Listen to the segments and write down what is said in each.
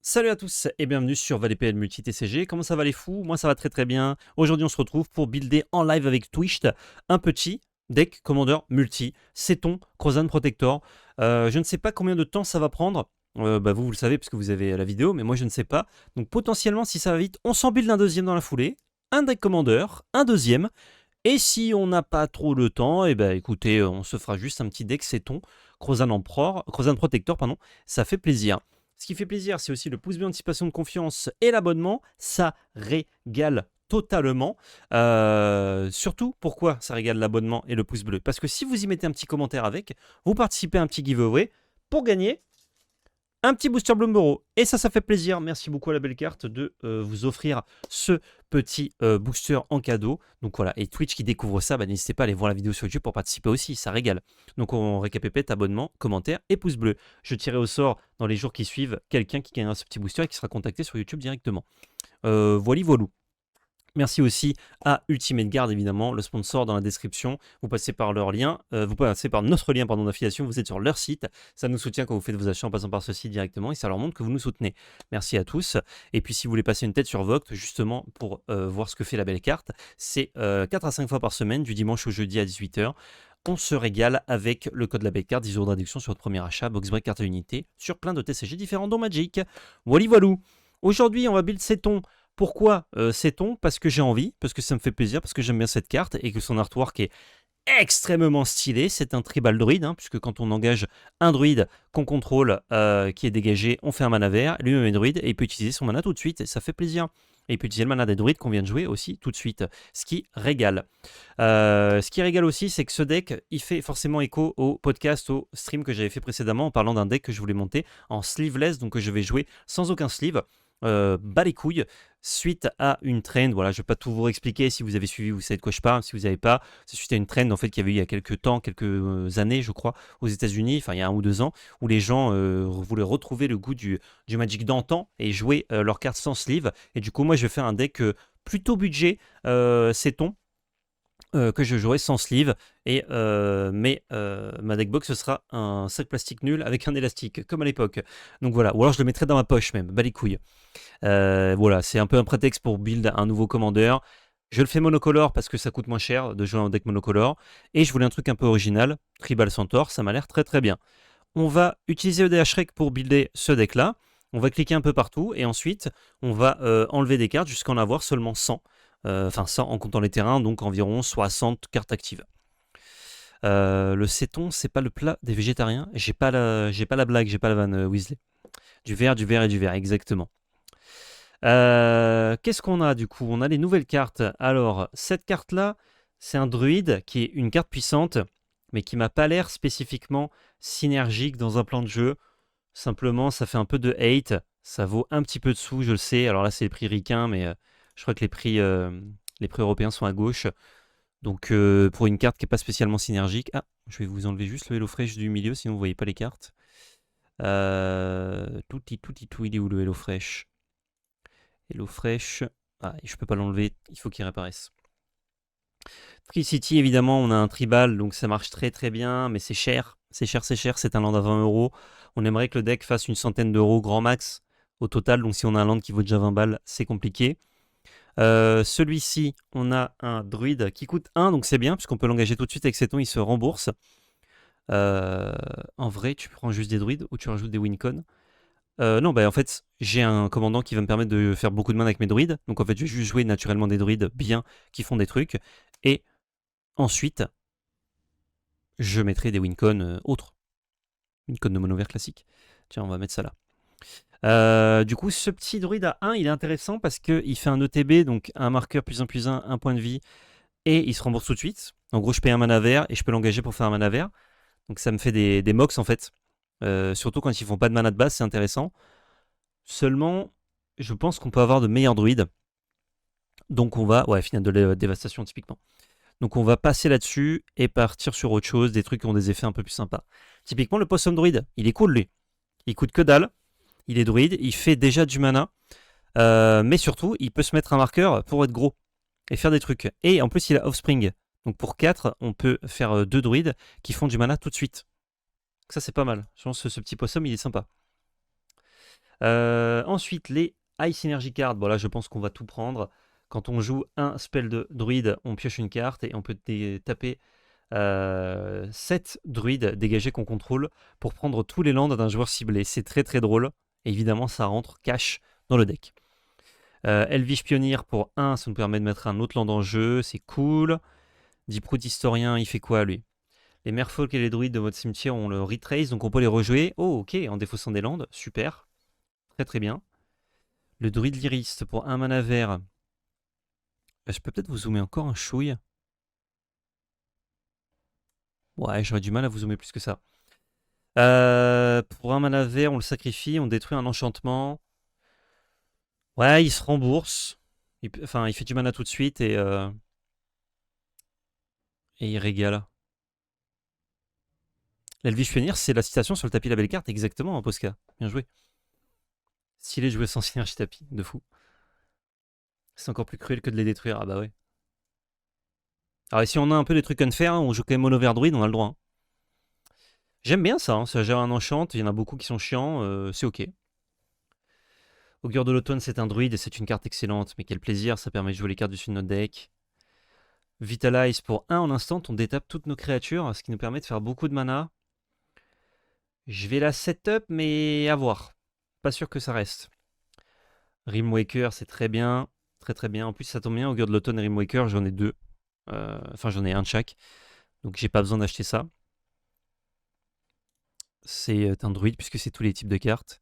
Salut à tous et bienvenue sur ValetPL Multi TCG. Comment ça va les fous? Moi ça va très très bien. Aujourd'hui on se retrouve pour builder en live avec Twitch un petit deck Commander multi, Ceton, Crozan Protector. Je ne sais pas combien de temps ça va prendre. Vous le savez parce que vous avez la vidéo, mais moi je ne sais pas. Donc potentiellement si ça va vite, on s'en build un deuxième dans la foulée. Un deck Commander, un deuxième. Et si on n'a pas trop de temps, écoutez, on se fera juste un petit deck Ceton, Crozan Protector, pardon. Ça fait plaisir. Ce qui fait plaisir, c'est aussi le pouce bleu anticipation de confiance et l'abonnement. Ça régale totalement. Surtout, pourquoi ça régale l'abonnement et le pouce bleu? Parce que si vous y mettez un petit commentaire avec, vous participez à un petit giveaway pour gagner un petit booster Bloomboro. Et ça fait plaisir. Merci beaucoup à la belle carte de vous offrir ce petit booster en cadeau. Donc voilà, et Twitch qui découvre ça, n'hésitez pas à aller voir la vidéo sur YouTube pour participer aussi, ça régale. Donc on récapépète abonnement, commentaire et pouce bleu. Je tirerai au sort dans les jours qui suivent quelqu'un qui gagnera ce petit booster et qui sera contacté sur YouTube directement. Voilou. Merci aussi à Ultimate Guard, évidemment, le sponsor dans la description. Vous passez par leur lien, vous passez par notre lien d'affiliation, vous êtes sur leur site. Ça nous soutient quand vous faites vos achats en passant par ce site directement et ça leur montre que vous nous soutenez. Merci à tous. Et puis si vous voulez passer une tête sur Vogt, justement, pour voir ce que fait la belle carte, c'est 4 à 5 fois par semaine, du dimanche au jeudi à 18h. On se régale avec le code de la belle carte, 10 € de réduction sur votre premier achat, box break, carte à unité, sur plein de TCG différents dont Magic. Voilou. Aujourd'hui, on va build Ceton. Pourquoi Ceton? Parce que j'ai envie, parce que ça me fait plaisir, parce que j'aime bien cette carte et que son artwork est extrêmement stylé. C'est un tribal druide, puisque quand on engage un druide qu'on contrôle qui est dégagé, on fait un mana vert, lui-même est druide et il peut utiliser son mana tout de suite et ça fait plaisir. Et il peut utiliser le mana des druides qu'on vient de jouer aussi tout de suite, ce qui régale. Ce qui régale aussi, c'est que ce deck, il fait forcément écho au podcast, au stream que j'avais fait précédemment en parlant d'un deck que je voulais monter en sleeveless, donc que je vais jouer sans aucun sleeve. Bas les couilles suite à une trend. Voilà, je vais pas tout vous expliquer. Si vous avez suivi, vous savez de quoi je parle. Si vous n'avez pas, c'est suite à une trend en fait qu'il y avait eu il y a quelques années, je crois, aux États-Unis, enfin il y a 1 ou 2 ans, où les gens voulaient retrouver le goût du Magic d'antan et jouer leurs cartes sans sleeve. Et du coup, moi, je vais faire un deck plutôt budget, Ceton. Que je jouerai sans sleeve mais ma deckbox ce sera un sac plastique nul avec un élastique comme à l'époque, donc voilà, ou alors je le mettrai dans ma poche même, bas les couilles. Voilà, c'est un peu un prétexte pour build un nouveau commander. Je le fais monocolore parce que ça coûte moins cher de jouer en deck monocolore et je voulais un truc un peu original, Tribal Centaur, ça m'a l'air très très bien. On va utiliser EDH Rec pour builder ce deck là, on va cliquer un peu partout et ensuite on va enlever des cartes jusqu'à en avoir seulement 100. Enfin 100 en comptant les terrains, donc environ 60 cartes actives. Le Ceton, c'est pas le plat des végétariens. J'ai pas la blague, j'ai pas la vanne, Weasley. Du vert et du vert, exactement. Qu'est-ce qu'on a du coup? On a les nouvelles cartes. Alors, cette carte-là, c'est un druide qui est une carte puissante, mais qui m'a pas l'air spécifiquement synergique dans un plan de jeu. Simplement, ça fait un peu de hate. Ça vaut un petit peu de sous, je le sais. Alors là, c'est le prix ricain, mais je crois que les prix européens sont à gauche. Donc pour une carte qui n'est pas spécialement synergique... Ah, je vais vous enlever juste le HelloFresh du milieu, sinon vous ne voyez pas les cartes. Tout, il est où le HelloFresh? HelloFresh... Ah, je ne peux pas l'enlever, il faut qu'il réapparaisse. Tricity, évidemment, on a un tribal, donc ça marche très très bien, mais c'est cher. C'est cher, c'est un land à 20 €. On aimerait que le deck fasse une centaine d'euros grand max au total, donc si on a un land qui vaut déjà 20 balles, c'est compliqué. Celui-ci, on a un druide qui coûte 1, donc c'est bien, puisqu'on peut l'engager tout de suite avec Ceton, il se rembourse. En vrai, tu prends juste des druides ou tu rajoutes des wincon. Non, en fait, j'ai un commandant qui va me permettre de faire beaucoup de mana avec mes druides. Donc en fait, je vais juste jouer naturellement des druides bien qui font des trucs. Et ensuite, je mettrai des wincon autres. Wincon de mono vert classique. Tiens, on va mettre ça là. Du coup, ce petit druide à 1, il est intéressant parce qu'il fait un ETB, donc un marqueur +1/+1, un point de vie, et il se rembourse tout de suite. En gros, je paye un mana vert et je peux l'engager pour faire un mana vert. Donc ça me fait des mox en fait. Surtout quand ils font pas de mana de base, c'est intéressant. Seulement, je pense qu'on peut avoir de meilleurs druides. Donc on va... Ouais, final de la dévastation typiquement. Donc on va passer là-dessus et partir sur autre chose, des trucs qui ont des effets un peu plus sympas. Typiquement, le possum druide, il est cool lui. Il coûte que dalle. Il est druide, il fait déjà du mana. Mais surtout, il peut se mettre un marqueur pour être gros et faire des trucs. Et en plus, il a Offspring. Donc pour 4, on peut faire 2 druides qui font du mana tout de suite. Donc ça, c'est pas mal. Je pense que ce petit possum, il est sympa. Ensuite, les Ice Energy Cards. Bon, là, je pense qu'on va tout prendre. Quand on joue un spell de druide, on pioche une carte et on peut taper 7 druides dégagés qu'on contrôle pour prendre tous les lands d'un joueur ciblé. C'est très très drôle. Et évidemment, ça rentre cash dans le deck. Elvish Pionnier pour 1, ça nous permet de mettre un autre land en jeu. C'est cool. Deeproot Historien, il fait quoi lui? Les Merfolk et les druides de votre cimetière ont le retrace, donc on peut les rejouer. Oh, ok, en défaussant des landes. Super. Très très bien. Le druide lyriste pour 1 mana vert. Je peux peut-être vous zoomer encore un chouille. Ouais, j'aurais du mal à vous zoomer plus que ça. Pour 1 mana vert, on le sacrifie, on détruit un enchantement. Ouais, il se rembourse. Enfin, il fait du mana tout de suite et il régale. L'Elvish Pionnier, c'est la citation sur le tapis la belle carte, exactement, hein, Posca. Bien joué. Stylé de jouer sans synergie tapis, de fou. C'est encore plus cruel que de les détruire, ah bah ouais. Alors, et si on a un peu des trucs unfair, hein, on joue quand même mono vert druide, on a le droit. Hein. J'aime bien ça, hein, ça gère un enchant, il y en a beaucoup qui sont chiants, c'est ok. Augure de l'automne, c'est un druide et c'est une carte excellente, mais quel plaisir, ça permet de jouer les cartes dessus de notre deck. Vitalize pour 1 en instant, on détape toutes nos créatures, ce qui nous permet de faire beaucoup de mana. Je vais la setup, mais à voir. Pas sûr que ça reste. Rimwaker, c'est très bien. Très très bien. En plus, ça tombe bien, Augure de l'automne et Rimwaker, j'en ai 2. Enfin, j'en ai un de chaque. Donc, j'ai pas besoin d'acheter ça. C'est un druide, puisque c'est tous les types de cartes.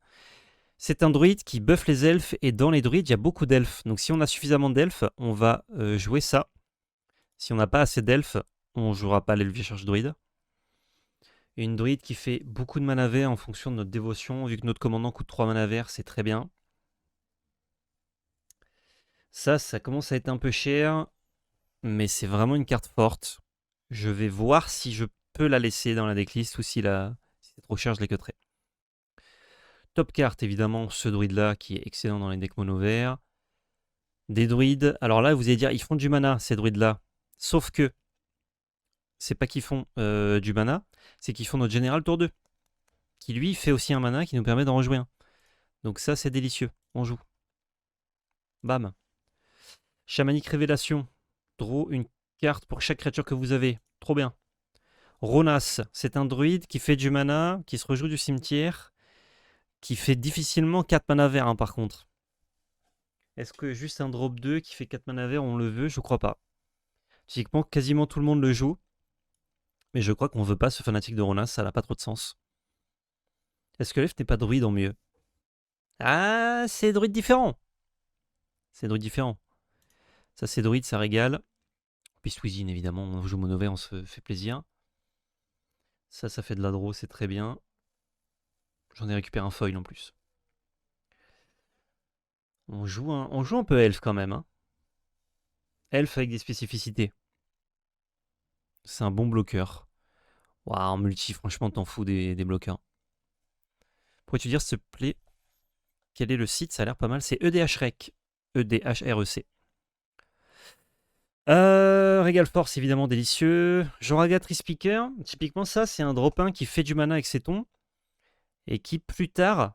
C'est un druide qui buff les elfes, et dans les druides, il y a beaucoup d'elfes. Donc, si on a suffisamment d'elfes, on va jouer ça. Si on n'a pas assez d'elfes, on jouera pas l'Elvish Druide. Et une druide qui fait beaucoup de mana vert en fonction de notre dévotion. Vu que notre commandant coûte 3 mana vert, c'est très bien. Ça commence à être un peu cher. Mais c'est vraiment une carte forte. Je vais voir si je peux la laisser dans la decklist ou si c'est trop cher, je les cutterai. Top carte, évidemment, ce druide-là qui est excellent dans les decks mono verts. Des druides. Alors là, vous allez dire, ils font du mana, ces druides-là. Sauf que, c'est pas qu'ils font du mana, c'est qu'ils font notre général tour 2. Qui lui fait aussi un mana qui nous permet d'en rejouer un. Donc ça, c'est délicieux. On joue. Bam. Chamanique Révélation. Draw une carte pour chaque créature que vous avez. Trop bien. Ronas, c'est un druide qui fait du mana, qui se rejoue du cimetière, qui fait difficilement 4 mana verts hein, par contre. Est-ce que juste un drop 2 qui fait 4 mana verts, on le veut? Je crois pas. Typiquement, quasiment tout le monde le joue. Mais je crois qu'on veut pas ce fanatique de Ronas, ça n'a pas trop de sens. Est-ce que l'elfe n'est pas druide en mieux? Ah, c'est druide différent. C'est druide différent. Ça, c'est druide, ça régale. Puis Squeezine, évidemment, on joue mono vert, on se fait plaisir. Ça fait de la draw, c'est très bien. J'en ai récupéré un foil en plus. On joue un peu elfe quand même. Hein. Elfe avec des spécificités. C'est un bon bloqueur. Waouh, en multi, franchement, t'en fous des bloqueurs. Pourrais-tu dire, s'il te plaît, quel est le site? Ça a l'air pas mal. C'est EDHREC. EDHREC. Regal Force, évidemment, délicieux. Joraga Speaker. Typiquement, ça, c'est un drop 1 qui fait du mana avec ses tons. Et qui, plus tard,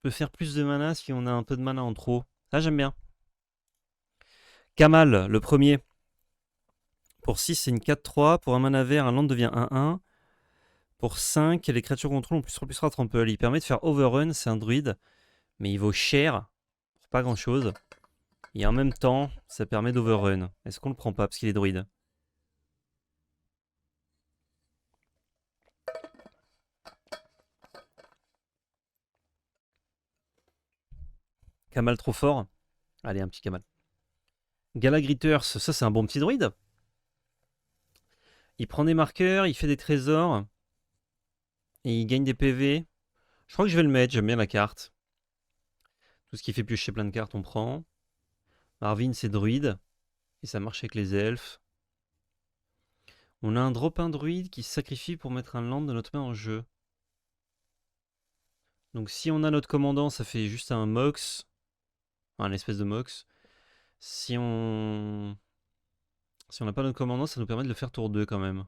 peut faire plus de mana si on a un peu de mana en trop. Ça, j'aime bien. Kamal, le premier. Pour 6, c'est une 4-3. Pour un mana vert, un land devient 1-1. Pour 5, les créatures contrôle ont plus trample. Il permet de faire overrun, c'est un druide. Mais il vaut cher pour pas grand chose. Et en même temps, ça permet d'overrun. Est-ce qu'on le prend pas parce qu'il est druide? Kamal trop fort? Allez, un petit Kamal. Galagritters, ça c'est un bon petit druide. Il prend des marqueurs, il fait des trésors. Et il gagne des PV. Je crois que je vais le mettre, j'aime bien la carte. Tout ce qui fait piocher plein de cartes, on prend. Marvin, c'est druide. Et ça marche avec les elfes. On a un drop 1 druide qui se sacrifie pour mettre un land de notre main en jeu. Donc si on a notre commandant, ça fait juste un mox. Un espèce de mox. Si on n'a pas notre commandant, ça nous permet de le faire tour 2 quand même.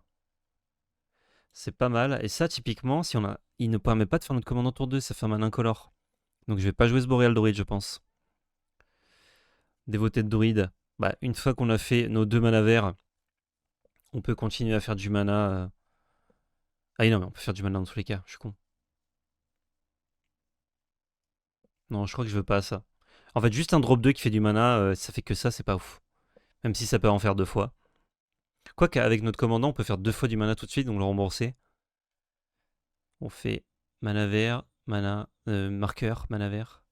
C'est pas mal. Et ça, typiquement, il ne permet pas de faire notre commandant tour 2, ça fait un mana incolore. Donc je vais pas jouer ce Boreal Druid, je pense. Dévoté de druide. Bah, une fois qu'on a fait nos 2 mana verts, on peut continuer à faire du mana. Ah oui, non, mais on peut faire du mana dans tous les cas, je suis con. Non, je crois que je veux pas ça. En fait, juste un drop 2 qui fait du mana, ça fait que ça, c'est pas ouf. Même si ça peut en faire 2 fois. Quoique, avec notre commandant, on peut faire 2 fois du mana tout de suite, donc le rembourser. On fait mana vert, mana marqueur, mana vert.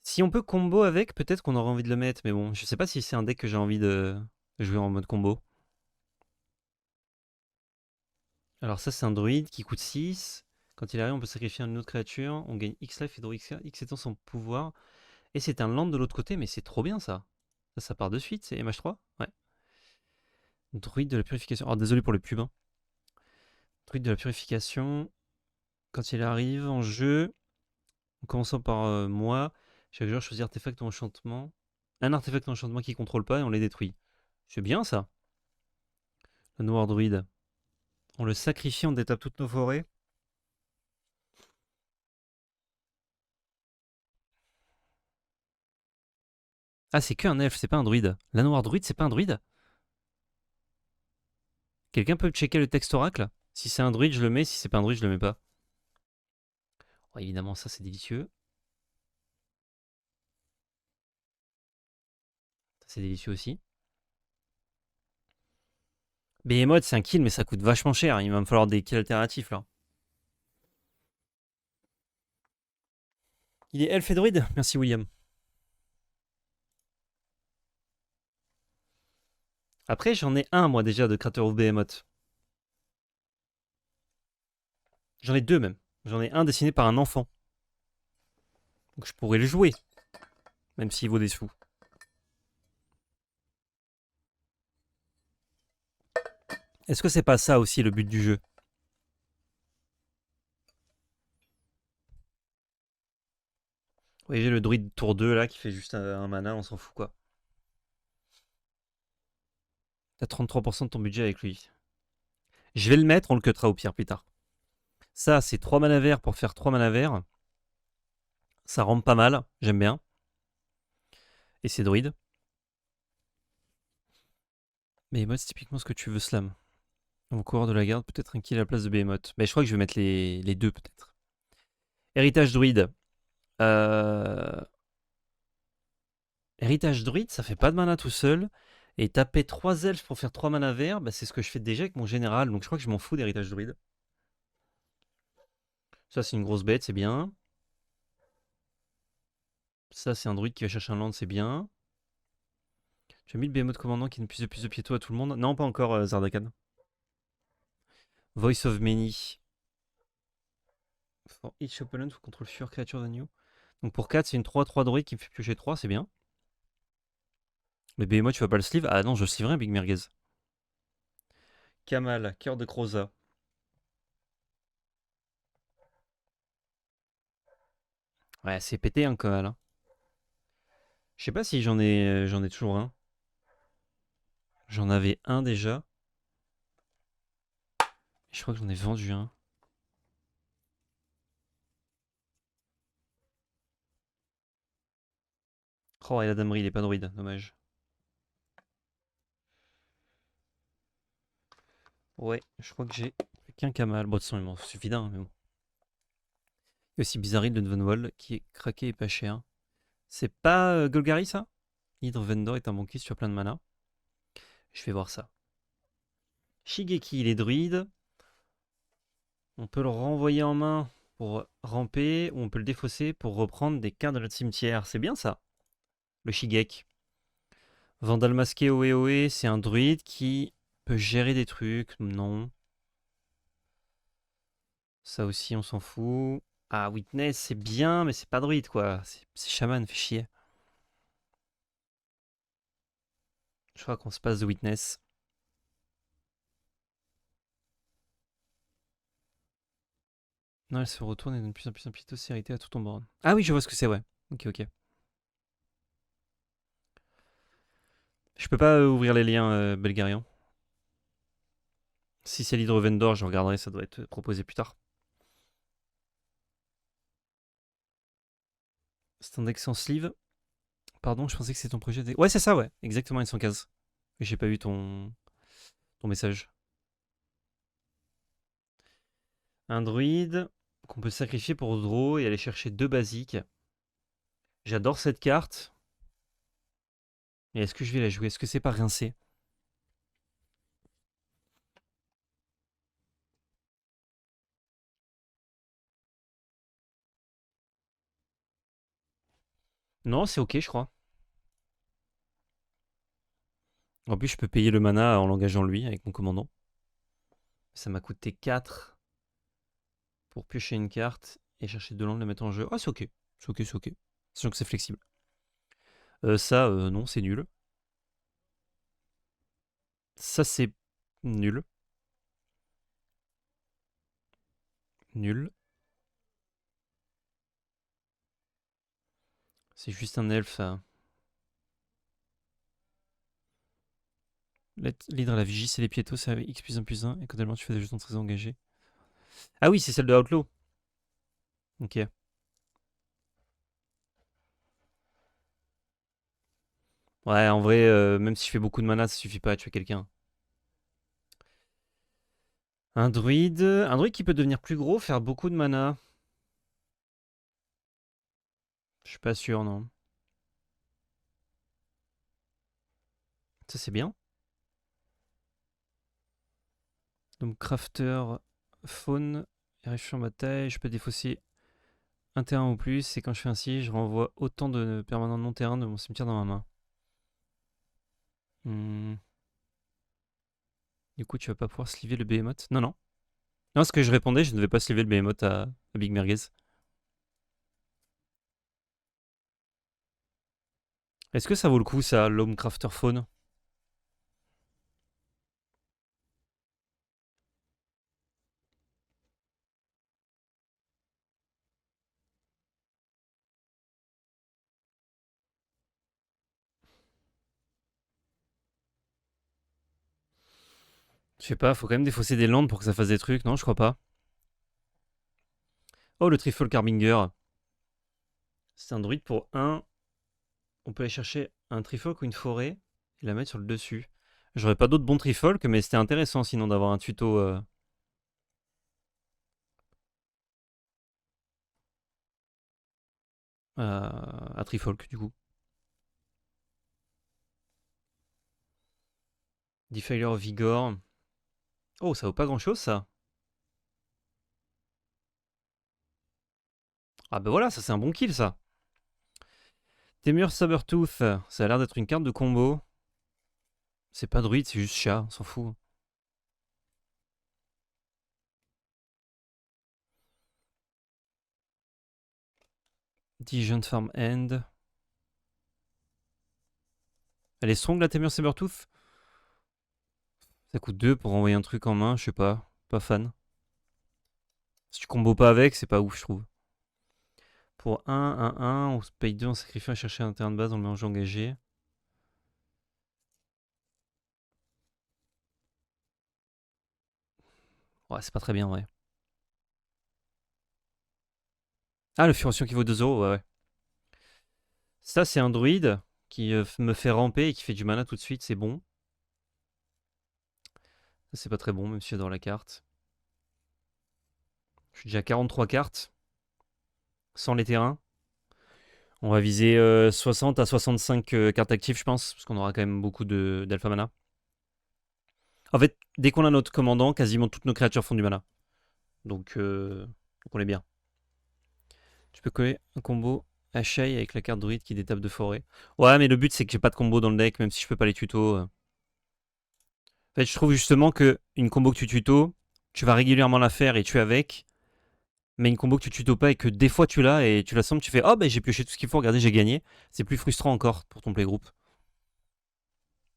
Si on peut combo avec, peut-être qu'on aurait envie de le mettre, mais bon, je sais pas si c'est un deck que j'ai envie de jouer en mode combo. Alors ça, c'est un druide qui coûte 6. Quand il arrive, on peut sacrifier une autre créature. On gagne X life et draw X étant son pouvoir. Et c'est un land de l'autre côté, mais c'est trop bien ça. Ça part de suite, c'est MH3. Ouais. Druide de la purification. Alors désolé pour le pub. Hein. Druide de la purification. Quand il arrive en jeu, en commençant par moi, chaque joueur choisit artefact ou enchantement. Un artefact ou enchantement qu'il contrôle pas et on les détruit. C'est bien ça. Le noir druide. On le sacrifie, on détape toutes nos forêts. Ah, c'est qu'un elfe, c'est pas un druide. La noire druide, c'est pas un druide. Quelqu'un peut checker le texte oracle? Si c'est un druide, je le mets. Si c'est pas un druide, je le mets pas. Oh, évidemment, ça, c'est délicieux. Ça, c'est délicieux aussi. Behemoth, c'est un kill, mais ça coûte vachement cher. Il va me falloir des kills alternatifs, là. Il est elfe et druide? Merci, William. Après, j'en ai un, moi, déjà, de Crater of Behemoth. J'en ai deux, même. J'en ai un dessiné par un enfant. Donc, je pourrais le jouer. Même s'il vaut des sous. Est-ce que c'est pas ça aussi, le but du jeu? Vous voyez, j'ai le druide tour 2, là, qui fait juste un mana, on s'en fout, quoi. T'as 33% de ton budget avec lui. Je vais le mettre, on le cuttera au pire plus tard. Ça, c'est 3 mana verts pour faire 3 mana verts. Ça rentre pas mal, j'aime bien. Et c'est druide. Behemoth, c'est typiquement ce que tu veux slam. Au coureur de la garde, peut-être un kill à la place de Behemoth. Mais je crois que je vais mettre les deux peut-être. Héritage druide. Héritage druide, ça fait pas de mana tout seul. Et taper 3 elfes pour faire 3 mana verts, bah, c'est ce que je fais déjà avec mon général. Donc je crois que je m'en fous d'héritage druide. Ça, c'est une grosse bête, c'est bien. Ça, c'est un druide qui va chercher un land, c'est bien. J'ai mis le Behemoth commandant qui ne puise de plus de piéto à tout le monde. Non, pas encore, Zardakan. Voice of Many. For each opponent who control fewer creatures than you. Donc pour 4, c'est une 3-3 druide qui me fait piocher 3, c'est bien. Mais Behemoth, tu vas pas le sleeve? Ah non, je sleeverai un Big Merguez. Kamal, cœur de Croza. Ouais, c'est pété un Kamal. Hein. Je sais pas si j'en ai toujours un. J'en avais un déjà. Je crois que j'en ai vendu un. Oh, et la damerie, il est pas druide, dommage. Ouais, je crois que j'ai qu'un Kamal. Bon, de toute façon, il m'en suffit d'un, mais bon. Il y a aussi Bizarril de Dvenwall qui est craqué et pas cher. C'est pas Golgari ça? Hydre Vendor est un bon kiss, tu as plein de mana. Je vais voir ça. Shigeki, il est druide. On peut le renvoyer en main pour ramper, ou on peut le défausser pour reprendre des cartes de notre cimetière. C'est bien ça, le Shigek. Vandal masqué Oe Oe, c'est un druide qui peut gérer des trucs. Non. Ça aussi, on s'en fout. Ah, Witness, c'est bien, mais c'est pas druide, quoi. C'est chaman, fait chier. Je crois qu'on se passe de Witness. Non, elle se retourne et donne plus en plus d'impiétosité à tout ton board. Ah oui, je vois ce que c'est, ouais. Ok, ok. Je peux pas ouvrir les liens Belgarian. Si c'est l'Hydro Vendor, je regarderai, ça doit être proposé plus tard. C'est un deck sans sleeve. Pardon, je pensais que c'était ton projet. Ouais, c'est ça, ouais. Exactement, ils sont 15. J'ai pas vu ton message. Un druide qu'on peut sacrifier pour draw et aller chercher 2 basiques. J'adore cette carte. Mais est-ce que je vais la jouer? Est-ce que c'est pas rincé? Non, c'est ok, je crois. En plus, je peux payer le mana en l'engageant lui avec mon commandant. Ça m'a coûté 4 pour piocher une carte et chercher 2 landes, le mettre en jeu. Ah, c'est ok. C'est ok, c'est ok. Sachant que c'est flexible. Ça, non, c'est nul. Ça, c'est nul. Nul. C'est juste un elfe, ça. L'hydre à la vigie, c'est les piétos, c'est avec X plus 1 plus 1. Et quand tellement tu fais des jetons très engagés. Ah oui, c'est celle de Outlaw. Ok. Ouais, en vrai, même si je fais beaucoup de mana, ça suffit pas à tuer quelqu'un. Un druide qui peut devenir plus gros, faire beaucoup de mana. Je suis pas sûr, non. Ça, c'est bien. Donc, crafter, faune, je en bataille. Je peux défausser un terrain ou plus. Et quand je fais ainsi, je renvoie autant de permanents non-terrain de mon cimetière dans ma main. Du coup, tu vas pas pouvoir sliver le behemoth. Non, non. Non, ce que je répondais, je ne vais pas sliver le behemoth à Big Merguez. Est-ce que ça vaut le coup, ça, l'homme crafter faune? Je sais pas, faut quand même défausser des landes pour que ça fasse des trucs, non? Je crois pas. Oh, le Trifle Carbinger. C'est un druide pour 1. On peut aller chercher un Trifolk ou une forêt et la mettre sur le dessus. J'aurais pas d'autres bons Trifolk, mais c'était intéressant sinon d'avoir un tuto à Trifolk du coup. Defiler of Vigor. Oh, ça vaut pas grand chose ça. Ah bah voilà, ça c'est un bon kill ça. Temur Sabertooth, ça a l'air d'être une carte de combo. C'est pas druide, c'est juste chat, on s'en fout. Dijon Farm End. Elle est strong la Temur Sabertooth. Ça coûte 2 pour envoyer un truc en main, je sais pas. Pas fan. Si tu combos pas avec, c'est pas ouf, je trouve. Pour 1, on se paye 2 en sacrifiant à chercher un terrain de base, on le met en jeu engagé. Ouais, c'est pas très bien, ouais. Ah, le Furtion qui vaut 2 €, ouais, ouais. Ça, c'est un druide qui me fait ramper et qui fait du mana tout de suite, c'est bon. Ça, c'est pas très bon, même si j'adore la carte. Je suis déjà à 43 cartes, sans les terrains. On va viser 60 à 65 cartes actives, je pense, parce qu'on aura quand même beaucoup d'alpha mana. En fait, dès qu'on a notre commandant, quasiment toutes nos créatures font du mana. Donc on est bien. Tu peux coller un combo Ashai avec la carte druide qui détape de forêt. Ouais, mais le but c'est que j'ai pas de combo dans le deck, même si je peux pas les tutos. En fait, je trouve justement que une combo que tu tutos, tu vas régulièrement la faire et tu avec. Mais une combo que tu tutos pas et que des fois tu l'as et tu la sembles, tu fais oh ben j'ai pioché tout ce qu'il faut, regardez j'ai gagné. C'est plus frustrant encore pour ton playgroup.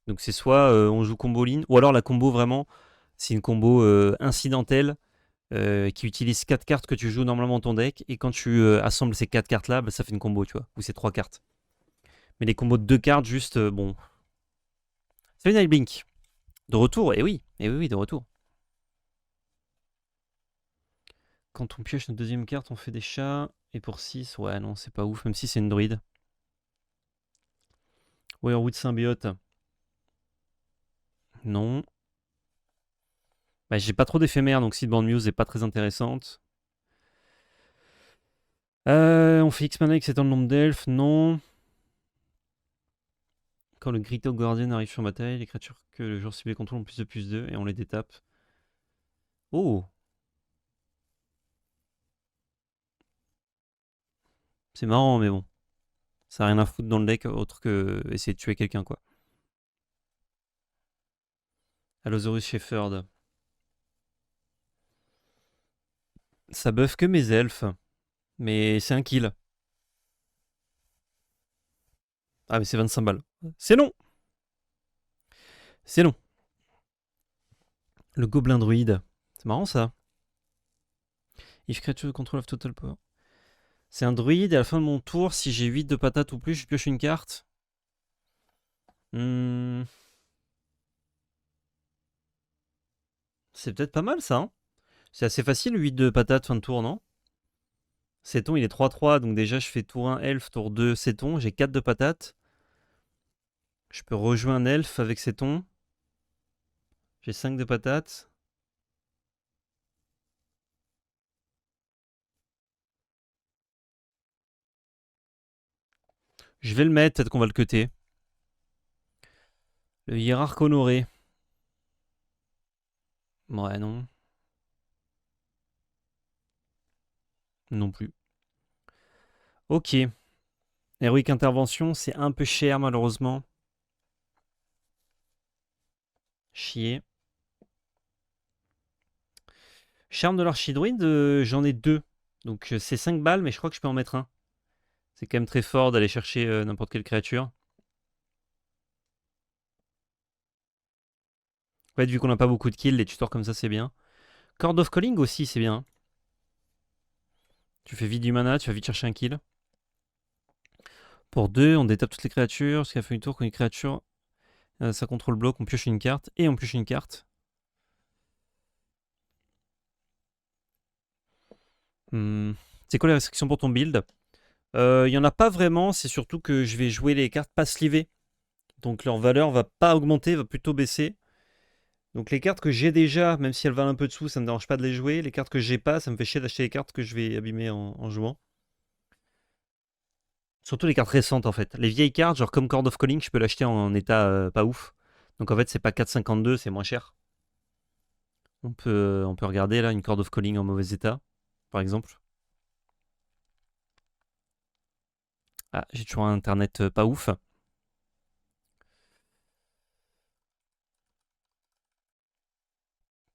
Donc c'est soit on joue combo lean, ou alors la combo vraiment, c'est une combo incidentelle qui utilise 4 cartes que tu joues normalement dans ton deck, et quand tu assembles ces 4 cartes là, bah, ça fait une combo, tu vois, ou ces 3 cartes. Mais les combos de 2 cartes, juste bon. Salut Nightblink. De retour, et oui, de retour. Quand on pioche notre deuxième carte, on fait des chats. Et pour 6, ouais, non, c'est pas ouf, même si c'est une druide. Weirwood symbiote. Non. Bah, j'ai pas trop d'éphémères, donc Seedborn Muse est pas très intéressante. On fait X-Mana avec 7 ans le nombre d'elfes, non. Quand le Grito Guardian arrive sur bataille, les créatures que le joueur ciblé contrôle ont +2/+2 et on les détape. Oh! C'est marrant, mais bon. Ça a rien à foutre dans le deck autre que essayer de tuer quelqu'un, quoi. Allosaurus Shepherd. Ça buff que mes elfes. Mais c'est un kill. Ah, mais c'est 25 balles. C'est long! C'est long. Le Gobelin Druide. C'est marrant, ça. If creature control of total power. C'est un druide et à la fin de mon tour, si j'ai 8 de patates ou plus, je pioche une carte. C'est peut-être pas mal ça. Hein, c'est assez facile, 8 de patates fin de tour, non? Céton, il est 3-3, donc déjà je fais tour 1 elfe, tour 2 céton. J'ai 4 de patates. Je peux rejouer un elfe avec céton. J'ai 5 de patates. Je vais le mettre, peut-être qu'on va le cutter. Le hiérarque honoré. Ouais, non. Non plus. Ok. Héroïque intervention, c'est un peu cher malheureusement. Chier. Charme de l'archidruide, j'en ai 2. Donc c'est 5 balles, mais je crois que je peux en mettre un. C'est quand même très fort d'aller chercher n'importe quelle créature. En fait, vu qu'on n'a pas beaucoup de kills, les tutors comme ça, c'est bien. Chord of Calling aussi, c'est bien. Tu fais vite du mana, tu vas vite chercher un kill. Pour 2, on détape toutes les créatures. Jusqu'à la fin du tour, quand une créature, ça contrôle bloc, on pioche une carte. Et on pioche une carte. C'est quoi les restrictions pour ton build? Il n'y en a pas vraiment, c'est surtout que je vais jouer les cartes pas slivées. Donc leur valeur va pas augmenter, va plutôt baisser. Donc les cartes que j'ai déjà, même si elles valent un peu de sous, ça me dérange pas de les jouer. Les cartes que j'ai pas, ça me fait chier d'acheter les cartes que je vais abîmer en jouant. Surtout les cartes récentes en fait. Les vieilles cartes, genre comme Chord of Calling, je peux l'acheter en état pas ouf. Donc en fait, c'est pas 4,52, c'est moins cher. On peut regarder là une Chord of Calling en mauvais état, par exemple. Ah, j'ai toujours un internet pas ouf.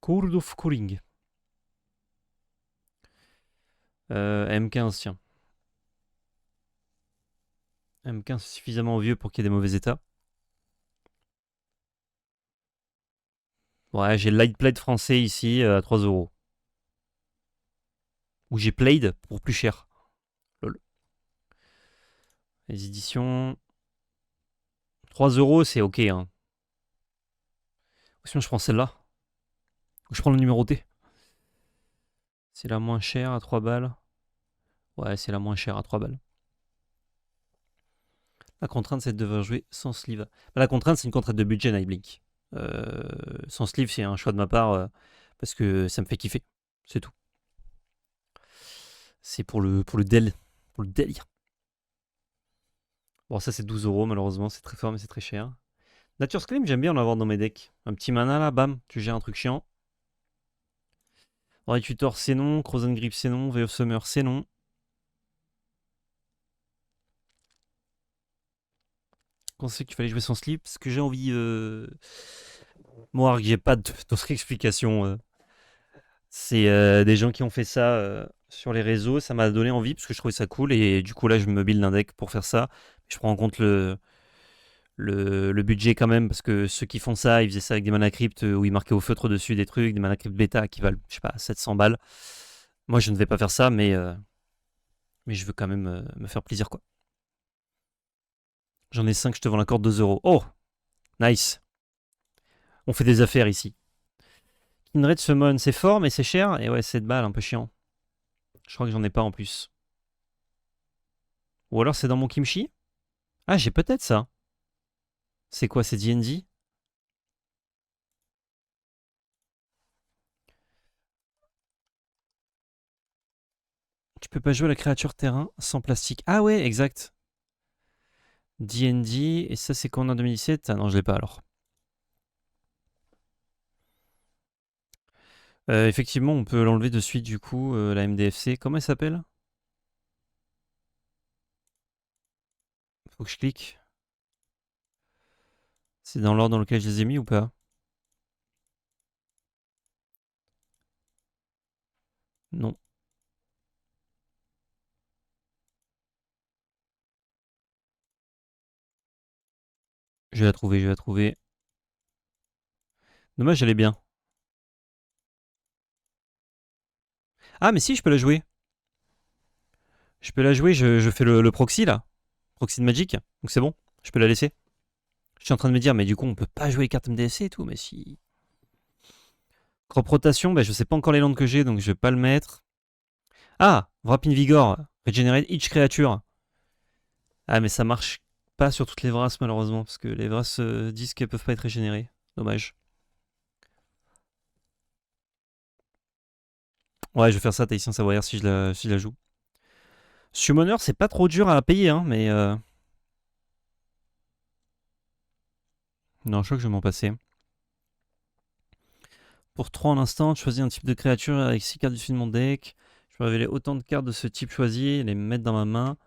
Chord of Calling. M15, tiens. M15 c'est suffisamment vieux pour qu'il y ait des mauvais états. Ouais, j'ai le Light Plate français ici à 3 euros. Ou j'ai Played pour plus cher. Lol. Les éditions. 3 euros, c'est ok. Hein. Sinon, je prends celle-là. Ou je prends le numéroté. C'est la moins chère à 3 balles. Ouais, c'est la moins chère à 3 balles. La contrainte, c'est de devoir jouer sans sleeve. Bah, la contrainte, c'est une contrainte de budget, Nightblink. Sans sleeve, c'est un choix de ma part parce que ça me fait kiffer. C'est tout. C'est pour le délire. Bon, ça, c'est 12 euros, malheureusement. C'est très fort, mais c'est très cher. Nature's Claim, j'aime bien en avoir dans mes decks. Un petit mana là, bam, tu gères un truc chiant. Tutor, c'est non. Frozen Grip, c'est non. Veil of Summer, c'est non. Conseil qu'il fallait jouer sans slip. Parce que j'ai envie. Moi, j'ai pas d'autre explication. C'est des gens qui ont fait ça sur les réseaux. Ça m'a donné envie parce que je trouvais ça cool. Et du coup, là, je me build un deck pour faire ça. Je prends en compte le budget quand même. Parce que ceux qui font ça, ils faisaient ça avec des mana crypt où ils marquaient au feutre dessus des trucs. Des mana crypt bêta qui valent, je sais pas, 700 balles. Moi, je ne vais pas faire ça, mais je veux quand même me faire plaisir, quoi. J'en ai 5, je te vends la corde 2 euros. Oh, nice. On fait des affaires ici. Kindred Summon, c'est fort, mais c'est cher. Et ouais, 7 balles, un peu chiant. Je crois que j'en ai pas en plus. Ou alors c'est dans mon kimchi? Ah, j'ai peut-être ça. C'est quoi, c'est D&D? Tu peux pas jouer à la créature terrain sans plastique. Ah ouais, exact. D&D, et ça c'est quand en 2017? Ah non, je l'ai pas alors. Effectivement, on peut l'enlever de suite du coup, la MDFC. Comment elle s'appelle? Faut que je clique. C'est dans l'ordre dans lequel je les ai mis ou pas? Non. Je vais la trouver, je vais la trouver. Dommage, elle est bien. Ah, mais si, je peux la jouer. Je peux la jouer, je fais le proxy là. Proxy de Magic. Donc c'est bon, je peux la laisser. Je suis en train de me dire, mais du coup, on peut pas jouer les cartes MDSC et tout, mais si. Crop rotation, bah, je sais pas encore les landes que j'ai, donc je vais pas le mettre. Ah, Wrapping Vigor. Regenerate each creature. Ah, mais ça marche pas sur toutes les Vras, malheureusement, parce que les Vras disent qu'elles peuvent pas être régénérées. Dommage. Ouais, je vais faire ça, Tahitien Savoyard, si je la joue. Summoner, c'est pas trop dur à payer, hein, mais. Non, je crois que je vais m'en passer. Pour 3 en instant, choisis un type de créature avec 6 cartes du de mon deck. Je peux révéler autant de cartes de ce type choisi, les mettre dans ma main.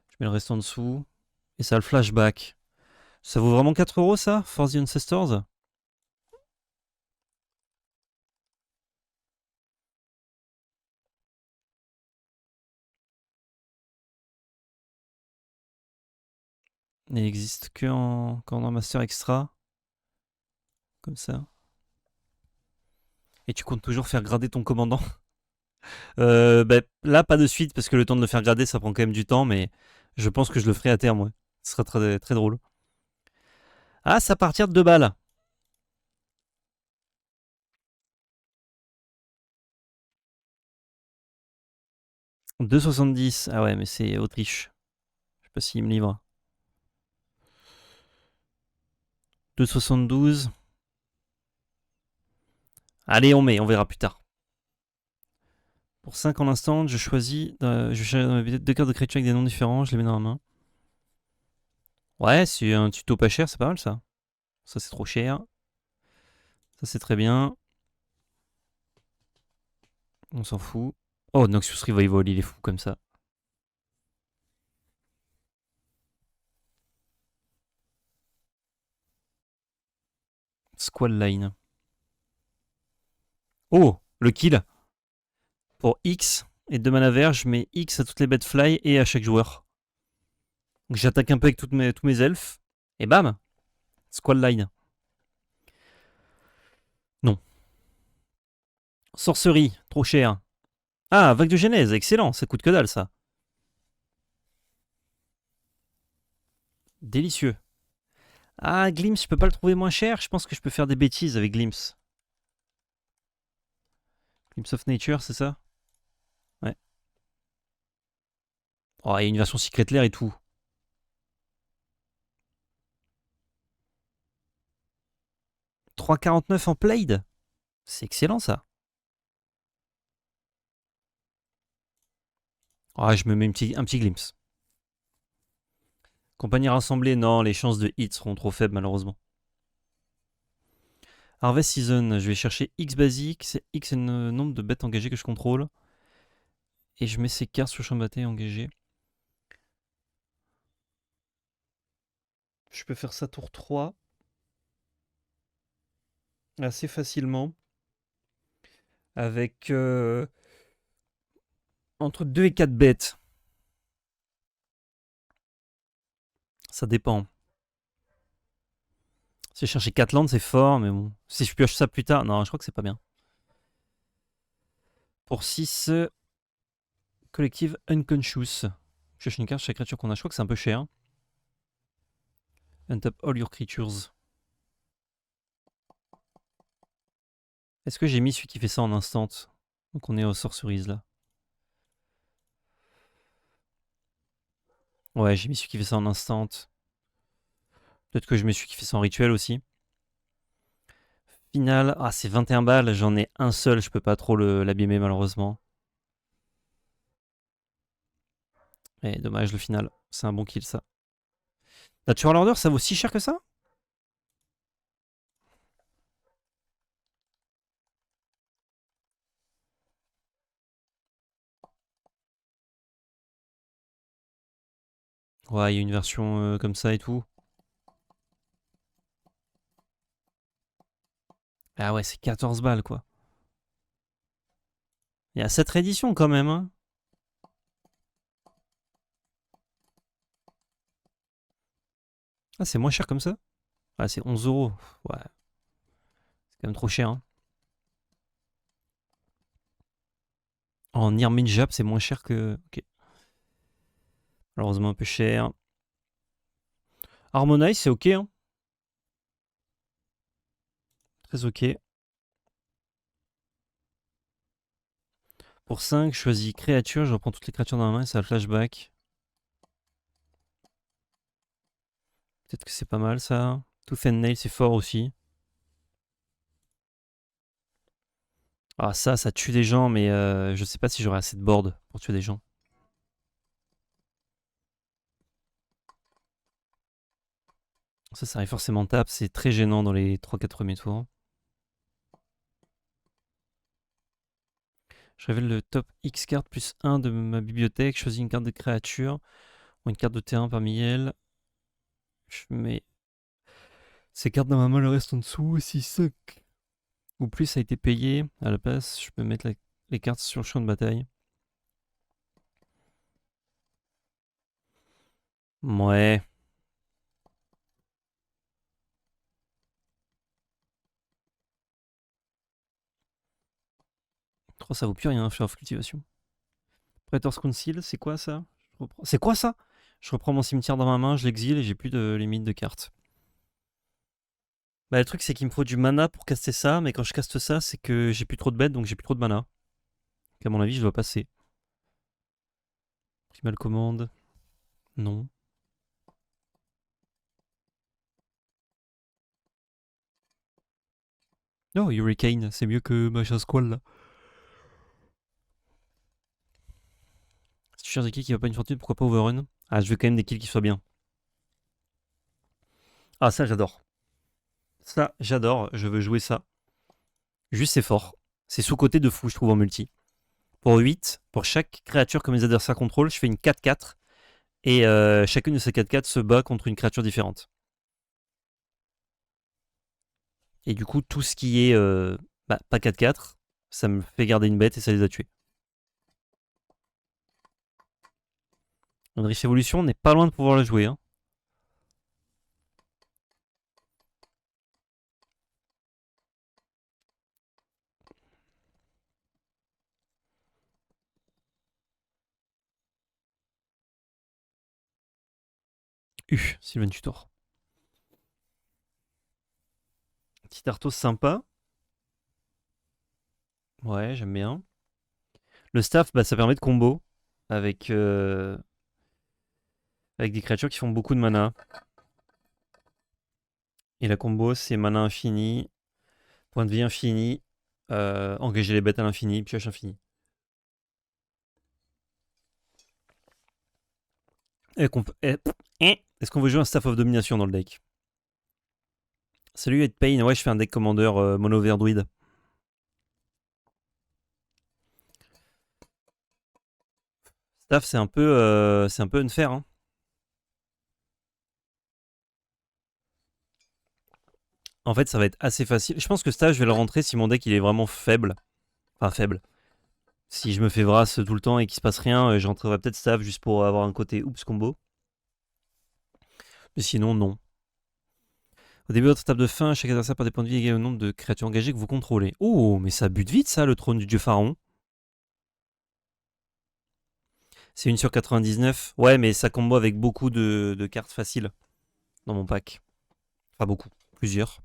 Je mets le reste en dessous. Et ça a le flashback. Ça vaut vraiment 4 € ça, Force the Ancestors? Il n'existe qu'en en Master Extra. Comme ça. Et tu comptes toujours faire grader ton commandant? Bah, là, pas de suite, parce que le temps de le faire grader, ça prend quand même du temps, mais je pense que je le ferai à terme, ouais. Ce sera très, très drôle. Ah, ça partir de 2 balles. 2,70. Ah ouais, mais c'est Autriche. Je sais pas s'il me livre. 2,72. Allez, on met, on verra plus tard. Pour 5 en instant, je choisis. Je cherche 2 cartes de créatures avec des noms différents, je les mets dans la main. Ouais, c'est un tuto pas cher, c'est pas mal ça. Ça, c'est trop cher. Ça, c'est très bien. On s'en fout. Oh, Noxus Revival, il est fou comme ça. Squall Line. Oh, le kill. Pour X et 2 mana vert, je mets X à toutes les bêtes fly et à chaque joueur. Donc j'attaque un peu avec tous mes elfes. Et bam, Squall Line. Non. Sorcerie, trop cher. Ah, vague de genèse, excellent, ça coûte que dalle ça. Délicieux. Ah, Glimpse, je peux pas le trouver moins cher. Je pense que je peux faire des bêtises avec Glimpse. Glimpse of Nature, c'est ça? Ouais. Oh, il y a une version Secret Lair et tout. 3,49 en played. C'est excellent ça. Ah, je me mets un petit glimpse. Compagnie rassemblée, non, les chances de hit seront trop faibles malheureusement. Harvest Season, je vais chercher X basique, c'est X le nombre de bêtes engagées que je contrôle. Et je mets ces cartes sur champ de bataille engagées. Je peux faire ça tour 3. Assez facilement. Avec entre 2 et 4 bêtes. Ça dépend. Si je chercher 4 landes, c'est fort, mais bon. Si je pioche ça plus tard. Non, je crois que c'est pas bien. Pour 6, collective Unconscious. Je cherche une carte, chaque créature qu'on a. Je crois que c'est un peu cher. Untap all your creatures. Est-ce que j'ai mis celui qui fait ça en instant? Donc on est aux sorceries là. Ouais, j'ai mis celui qui fait ça en instant. Peut-être que je me suis kiffé ça en rituel aussi. Final, ah c'est 21 balles, j'en ai un seul, je peux pas trop l'abîmer malheureusement. Et dommage le final, c'est un bon kill ça. Natural Order, ça vaut si cher que ça? Ouais, il y a une version comme ça et tout. Ah ouais, c'est 14 balles quoi. Il y a 7 rééditions quand même, hein. Ah, c'est moins cher comme ça? Ah, c'est 11 euros. Ouais, c'est quand même trop cher, hein. En Irmin Jap, c'est moins cher que. Ok. Malheureusement un peu cher. Harmonize, c'est ok, hein. Très ok. Pour 5, je choisis créature, je reprends toutes les créatures dans la main et ça a le flashback. Peut-être que c'est pas mal ça. Tooth and Nail, c'est fort aussi. Ah, ça tue des gens, mais je sais pas si j'aurai assez de board pour tuer des gens. Ça arrive forcément tape, c'est très gênant dans les 3-4 premiers tours. Je révèle le top X card plus 1 de ma bibliothèque, je choisis une carte de créature ou une carte de terrain parmi elles. Je mets ces cartes dans ma main, le reste en dessous. Et si 5 ou plus a été payé à la place, je peux mettre les cartes sur le champ de bataille. Ouais. Trop, ça vaut plus rien, Share of Cultivation. Praetor's Council, c'est quoi ça? C'est quoi ça? Je reprends mon cimetière dans ma main, je l'exile et j'ai plus de limite de cartes. Bah, le truc, c'est qu'il me faut du mana pour caster ça, mais quand je caste ça, c'est que j'ai plus trop de bêtes, donc j'ai plus trop de mana. Donc, à mon avis, je dois passer. Primal commande. Non. Oh, Hurricane, c'est mieux que Machin Squall là. Si tu cherches des kills qui va pas une fortune, pourquoi pas Overrun? Ah, je veux quand même des kills qui soient bien. Ah, ça, j'adore. Ça, j'adore. Je veux jouer ça. Juste, c'est fort. C'est sous-côté de fou, je trouve, en multi. Pour 8, pour chaque créature que mes adversaires contrôlent, je fais une 4-4. Et chacune de ces 4-4 se bat contre une créature différente. Et du coup, tout ce qui est pas 4-4, ça me fait garder une bête et ça les a tués. Une riche évolution, on n'est pas loin de pouvoir la jouer. Hein. Sylvain Tutor. Petit Arthos sympa. Ouais, j'aime bien. Le staff, ça permet de combo avec, avec des créatures qui font beaucoup de mana. Et la combo, c'est mana infini, point de vie infini, engager les bêtes à l'infini, pioche infini. Est-ce qu'on veut jouer un Staff of Domination dans le deck? Salut Ed Payne, ouais, je fais un deck commander mono vert druide. Staff, c'est un peu unfair. Hein. En fait, ça va être assez facile. Je pense que Staff, je vais le rentrer si mon deck il est vraiment faible. Enfin, faible. Si je me fais Vras tout le temps et qu'il se passe rien, je rentrerai peut-être Staff juste pour avoir un côté oups combo. Mais sinon, non. Au début de votre table de fin, chaque adversaire par des points de vie égal au nombre de créatures engagées que vous contrôlez. Oh, mais ça bute vite ça, le trône du dieu pharaon. C'est une sur 99. Ouais, mais ça combo avec beaucoup de cartes faciles dans mon pack. Enfin, beaucoup. Plusieurs.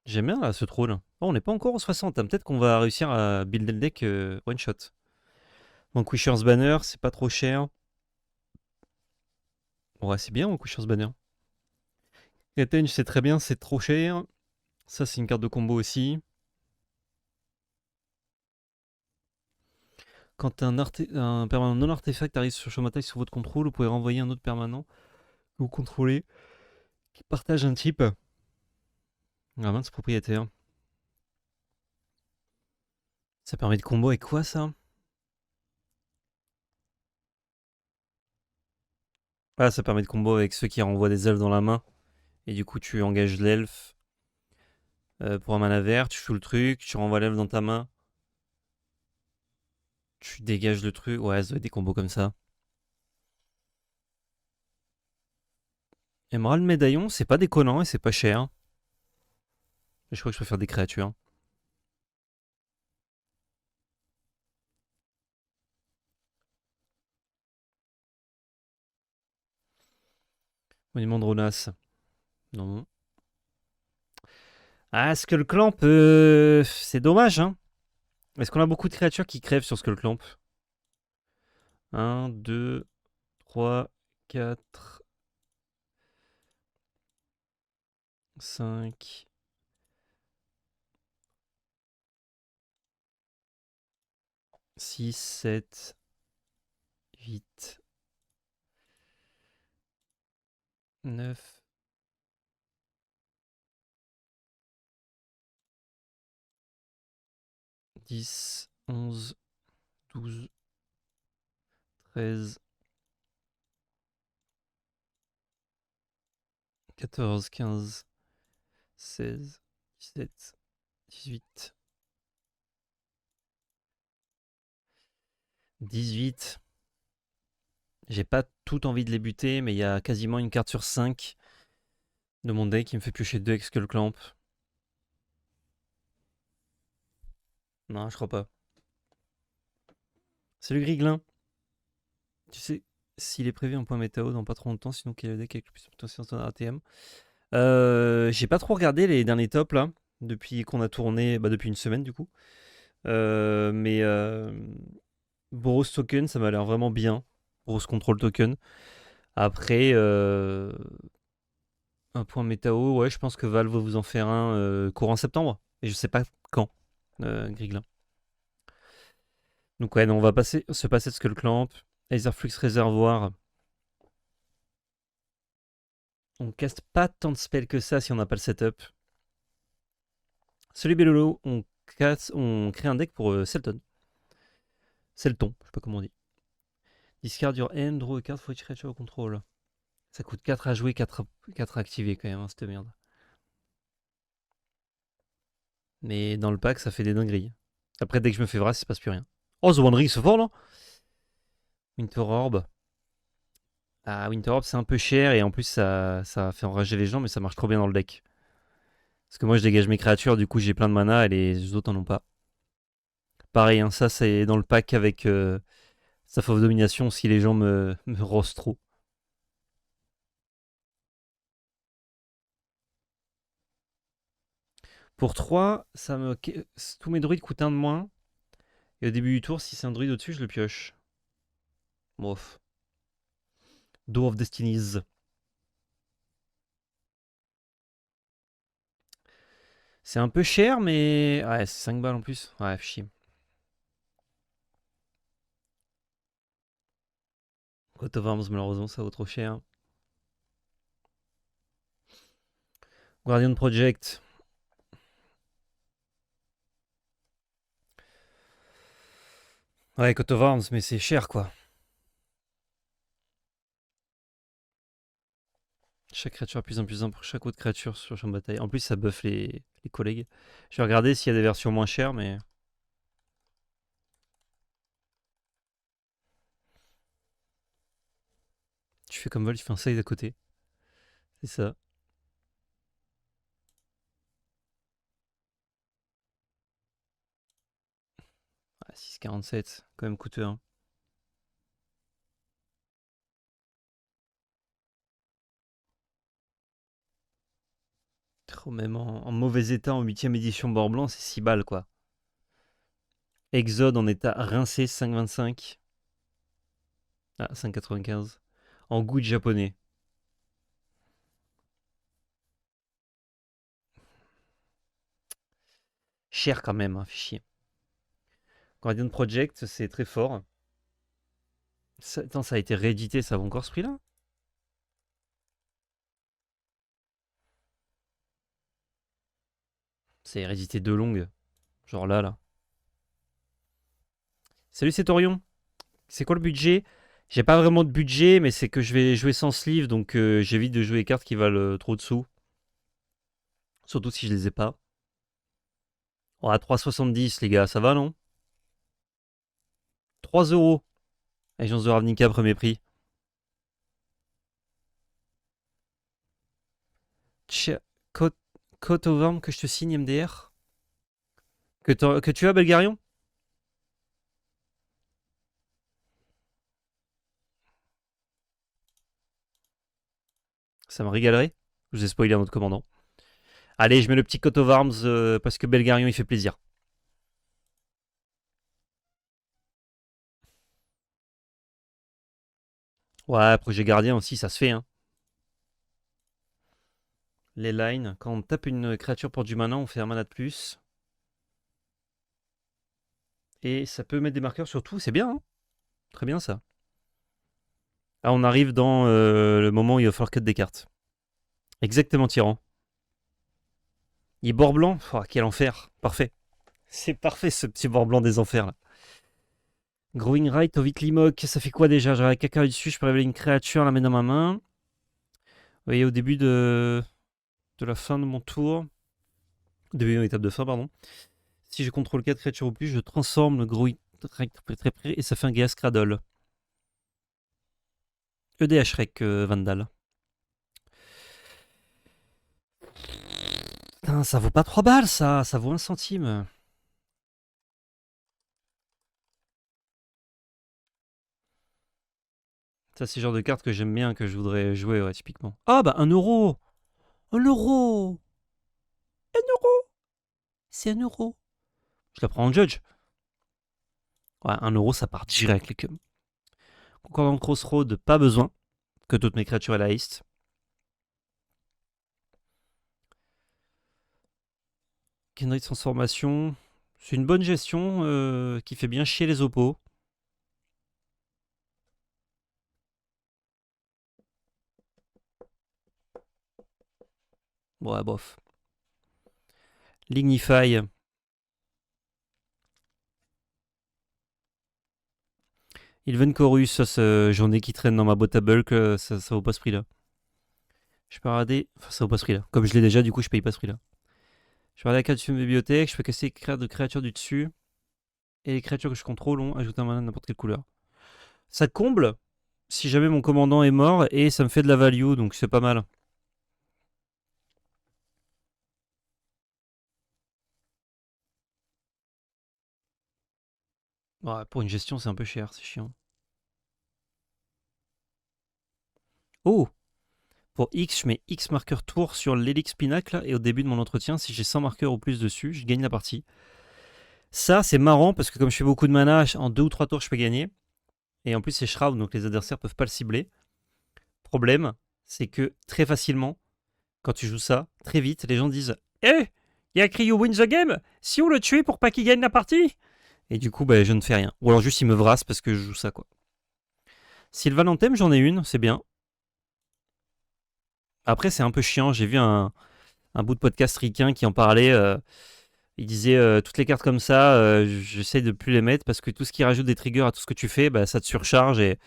J'aime bien là, ce trône. Oh, on n'est pas encore au 60. Hein. Peut-être qu'on va réussir à builder le deck one shot. Donc, Wisher's Banner, c'est pas trop cher. Ouais, c'est bien, au coup, sur ce banner. Revenge, c'est très bien, c'est trop cher. Ça, c'est une carte de combo aussi. Quand un permanent non artefact arrive sur Shomatai sous votre contrôle, vous pouvez renvoyer un autre permanent que vous contrôlez qui partage un type. Ah mince, propriétaire. Ça permet de combo avec quoi ça? Ah, ça permet de combo avec ceux qui renvoient des elfes dans la main. Et du coup, tu engages l'elfe pour un mana vert, tu joues le truc, tu renvoies l'elfe dans ta main. Tu dégages le truc. Ouais, ça doit être des combos comme ça. Emerald médaillon, c'est pas déconnant et c'est pas cher. Je crois que je préfère des créatures. Monument de Ronas. Non. Ah, Skullclamp, c'est dommage, hein. Est-ce qu'on a beaucoup de créatures qui crèvent sur Skullclamp? 1, 2, 3, 4, 5, 6, 7, 8, 9, 10, 11, 12, 13, 14, 15, 16, 17, 18, 18. J'ai pas tout envie de les buter, mais il y a quasiment une carte sur 5 de mon deck qui me fait piocher 2 avec Skullclamp. Non, je crois pas. Salut Griglin. Tu sais s'il est prévu en point météo dans pas trop longtemps, sinon quel est le deck avec le plus de potentiel dans ATM? J'ai pas trop regardé les derniers tops là, depuis qu'on a tourné, bah depuis une semaine du coup. Mais Boros Token, ça m'a l'air vraiment bien. Boros Control Token. Après, un point météo, ouais, je pense que Valve va vous en faire un courant septembre. Et je sais pas quand, Griglin. Donc ouais, non, on va se passer de Skullclamp. Aetherflux Réservoir. On caste pas tant de spells que ça si on n'a pas le setup. Salut Bellolo, on crée un deck pour Selton. Selton, je sais pas comment on dit. Discard your hand, draw a card for each creature au contrôle. Ça coûte 4 à jouer, 4 à activer quand même, hein, cette merde. Mais dans le pack, ça fait des dingueries. Après, dès que je me fais Vras, il se passe plus rien. Oh, The One Ring, c'est fort, là. Winter Orb. Ah, Winter Orb, c'est un peu cher et en plus, ça fait enrager les gens, mais ça marche trop bien dans le deck. Parce que moi, je dégage mes créatures, du coup, j'ai plein de mana et les autres en ont pas. Pareil, hein, ça, c'est dans le pack avec Staff of Domination si les gens me rosent trop. Pour 3, tous mes druides coûtent un de moins. Et au début du tour, si c'est un druide au-dessus, je le pioche. Bof. Door of Destinies. C'est un peu cher, mais. Ouais, c'est 5 balles en plus. Ouais, chier. Coat of Arms, malheureusement, ça vaut trop cher. Guardian Project. Ouais, Coat of Arms, mais c'est cher, quoi. Chaque créature a plus un plus un pour chaque autre créature sur le champ de bataille. En plus, ça buff les collègues. Je vais regarder s'il y a des versions moins chères, mais. Tu fais comme vol, tu fais un side à côté. C'est ça. Ouais, 6,47. Quand même coûteux, hein. Trop, même en mauvais état, en 8ème édition bord blanc, c'est 6 balles, quoi. Exode en état rincé, 5,25. Ah, 5,95. En goût de japonais. cher quand même, hein, fait chier. Guardian Project, c'est très fort. Attends, ça a été réédité, ça vaut encore ce prix-là? C'est réédité de longue. Genre là. Salut, c'est Torion. C'est quoi le budget? J'ai pas vraiment de budget, mais c'est que je vais jouer sans sleeve, donc j'évite de jouer les cartes qui valent trop de sous. Surtout si je les ai pas. Oh, à 3,70 les gars, ça va non? 3 euros. Agence de Ravnica, premier prix. Tch, Cote au Worm que je te signe MDR. Que tu as, Belgarion? Ça me régalerait. Je vous ai spoilé à notre commandant. Allez, je mets le petit Cote of Arms parce que Belgarion il fait plaisir. Ouais, projet gardien aussi, ça se fait. Hein. Les lines, quand on tape une créature pour du mana, on fait un mana de plus. Et ça peut mettre des marqueurs sur tout, c'est bien. Hein. Très bien ça. Là, on arrive dans le moment où il va falloir cut des cartes. Exactement, tyran. Il est bord blanc. Oh, quel enfer. Parfait. C'est parfait ce petit bord blanc des enfers là. Growing Right, Ovit Limok, ça fait quoi déjà? J'aurai caca dessus, je peux révéler une créature, la mettre dans ma main. Vous voyez, au début de la fin de mon tour, au début de l'étape de fin, pardon. Si je contrôle 4 créatures ou plus, je transforme le Growing Right très près et ça fait un Gaea's Cradle. EDH Rec Vandal. Putain, ça vaut pas 3 balles ça vaut 1 centime. Ça, c'est le genre de carte que j'aime bien, que je voudrais jouer, ouais, typiquement. Ah, bah, 1 euro! 1 euro! 1 euro! C'est 1 euro! Je la prends en judge. Ouais, 1 euro, ça part direct, les cums. Concordant Crossroad, pas besoin que toutes mes créatures aient la haste. Kindred Transformation, c'est une bonne gestion qui fait bien chier les oppos. Ouais, bof. Lignify. Ilven Chorus, ça, j'en ai qui traînent dans ma boîte à bulk, ça vaut pas ce prix-là. Je peux regarder. Enfin, ça vaut pas ce prix-là. Comme je l'ai déjà, du coup, je paye pas ce prix-là. Je peux regarder la carte de bibliothèque, je peux casser les créatures du dessus. Et les créatures que je contrôle ont ajouté un mana de n'importe quelle couleur. Ça comble si jamais mon commandant est mort et ça me fait de la value, donc c'est pas mal. Ouais, pour une gestion, c'est un peu cher, c'est chiant. Oh! Pour X, je mets X marqueur tour sur l'Helix Pinacle et au début de mon entretien, si j'ai 100 marqueurs ou plus dessus, je gagne la partie. Ça, c'est marrant parce que comme je fais beaucoup de mana, en 2 ou 3 tours, je peux gagner. Et en plus, c'est Shroud, donc les adversaires peuvent pas le cibler. Problème, c'est que très facilement, quand tu joues ça, très vite, les gens disent Eh, il y a écrit You win the game. Si on le tue pour pas qu'il gagne la partie. Et du coup, bah, je ne fais rien. Ou alors juste, il me vrasse parce que je joue ça, quoi. Sylvain j'en ai une, c'est bien. Après, c'est un peu chiant. J'ai vu un bout de podcast ricain qui en parlait. Il disait toutes les cartes comme ça, j'essaie de plus les mettre parce que tout ce qui rajoute des triggers à tout ce que tu fais, bah, ça te surcharge et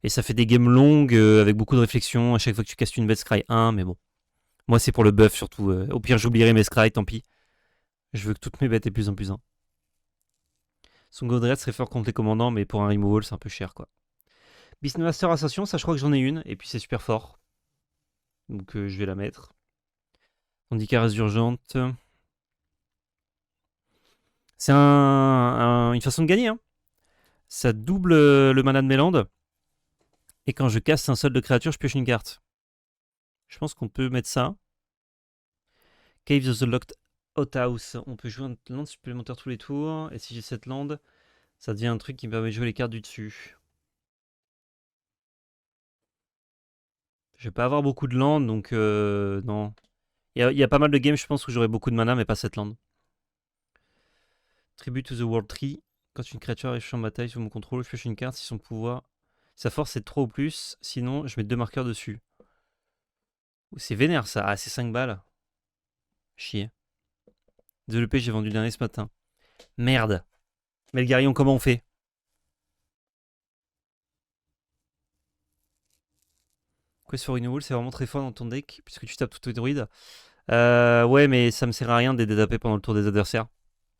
ça fait des games longues avec beaucoup de réflexion. À chaque fois que tu castes une bête, Scry 1, mais bon. Moi, c'est pour le buff surtout. Au pire, j'oublierai mes Scry, tant pis. Je veux que toutes mes bêtes aient plus en plus 1. Son Godred serait fort contre les commandants, mais pour un removal, c'est un peu cher, quoi. Beastmaster Ascension, ça, je crois que j'en ai une, et puis c'est super fort. Donc, je vais la mettre. Tandis caresse urgente. C'est une façon de gagner, hein. Ça double le mana de mes landes. Et quand je casse un sol de créature, je pioche une carte. Je pense qu'on peut mettre ça. Caves of the Locked Outhouse. On peut jouer un land supplémentaire tous les tours. Et si j'ai cette land, ça devient un truc qui me permet de jouer les cartes du dessus. Je vais pas avoir beaucoup de land, donc non. Il y a pas mal de games, je pense, où j'aurai beaucoup de mana, mais pas cette land. Tribute to the World Tree. Quand une créature arrive en bataille sous mon contrôle, je pioche une carte si son pouvoir. Sa force est 3 ou plus, sinon je mets 2 marqueurs dessus. C'est vénère ça. Ah, c'est 5 balles. Chier. Développé, j'ai vendu le dernier ce matin. Merde. Melgarion, comment on fait? Quest for Renewal, c'est vraiment très fort dans ton deck, puisque tu tapes tous tes druides. Ouais, mais ça me sert à rien d'aider taper pendant le tour des adversaires.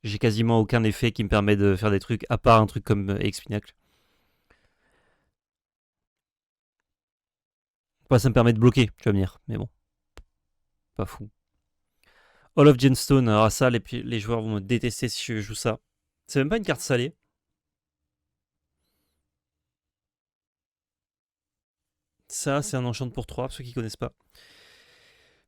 J'ai quasiment aucun effet qui me permet de faire des trucs, à part un truc comme Expinacle. Enfin, ça me permet de bloquer, tu vas me dire, mais bon. Pas fou. Hall of Gemstone, alors ça, les joueurs vont me détester si je joue ça. C'est même pas une carte salée. Ça, c'est un enchant pour 3, pour ceux qui connaissent pas.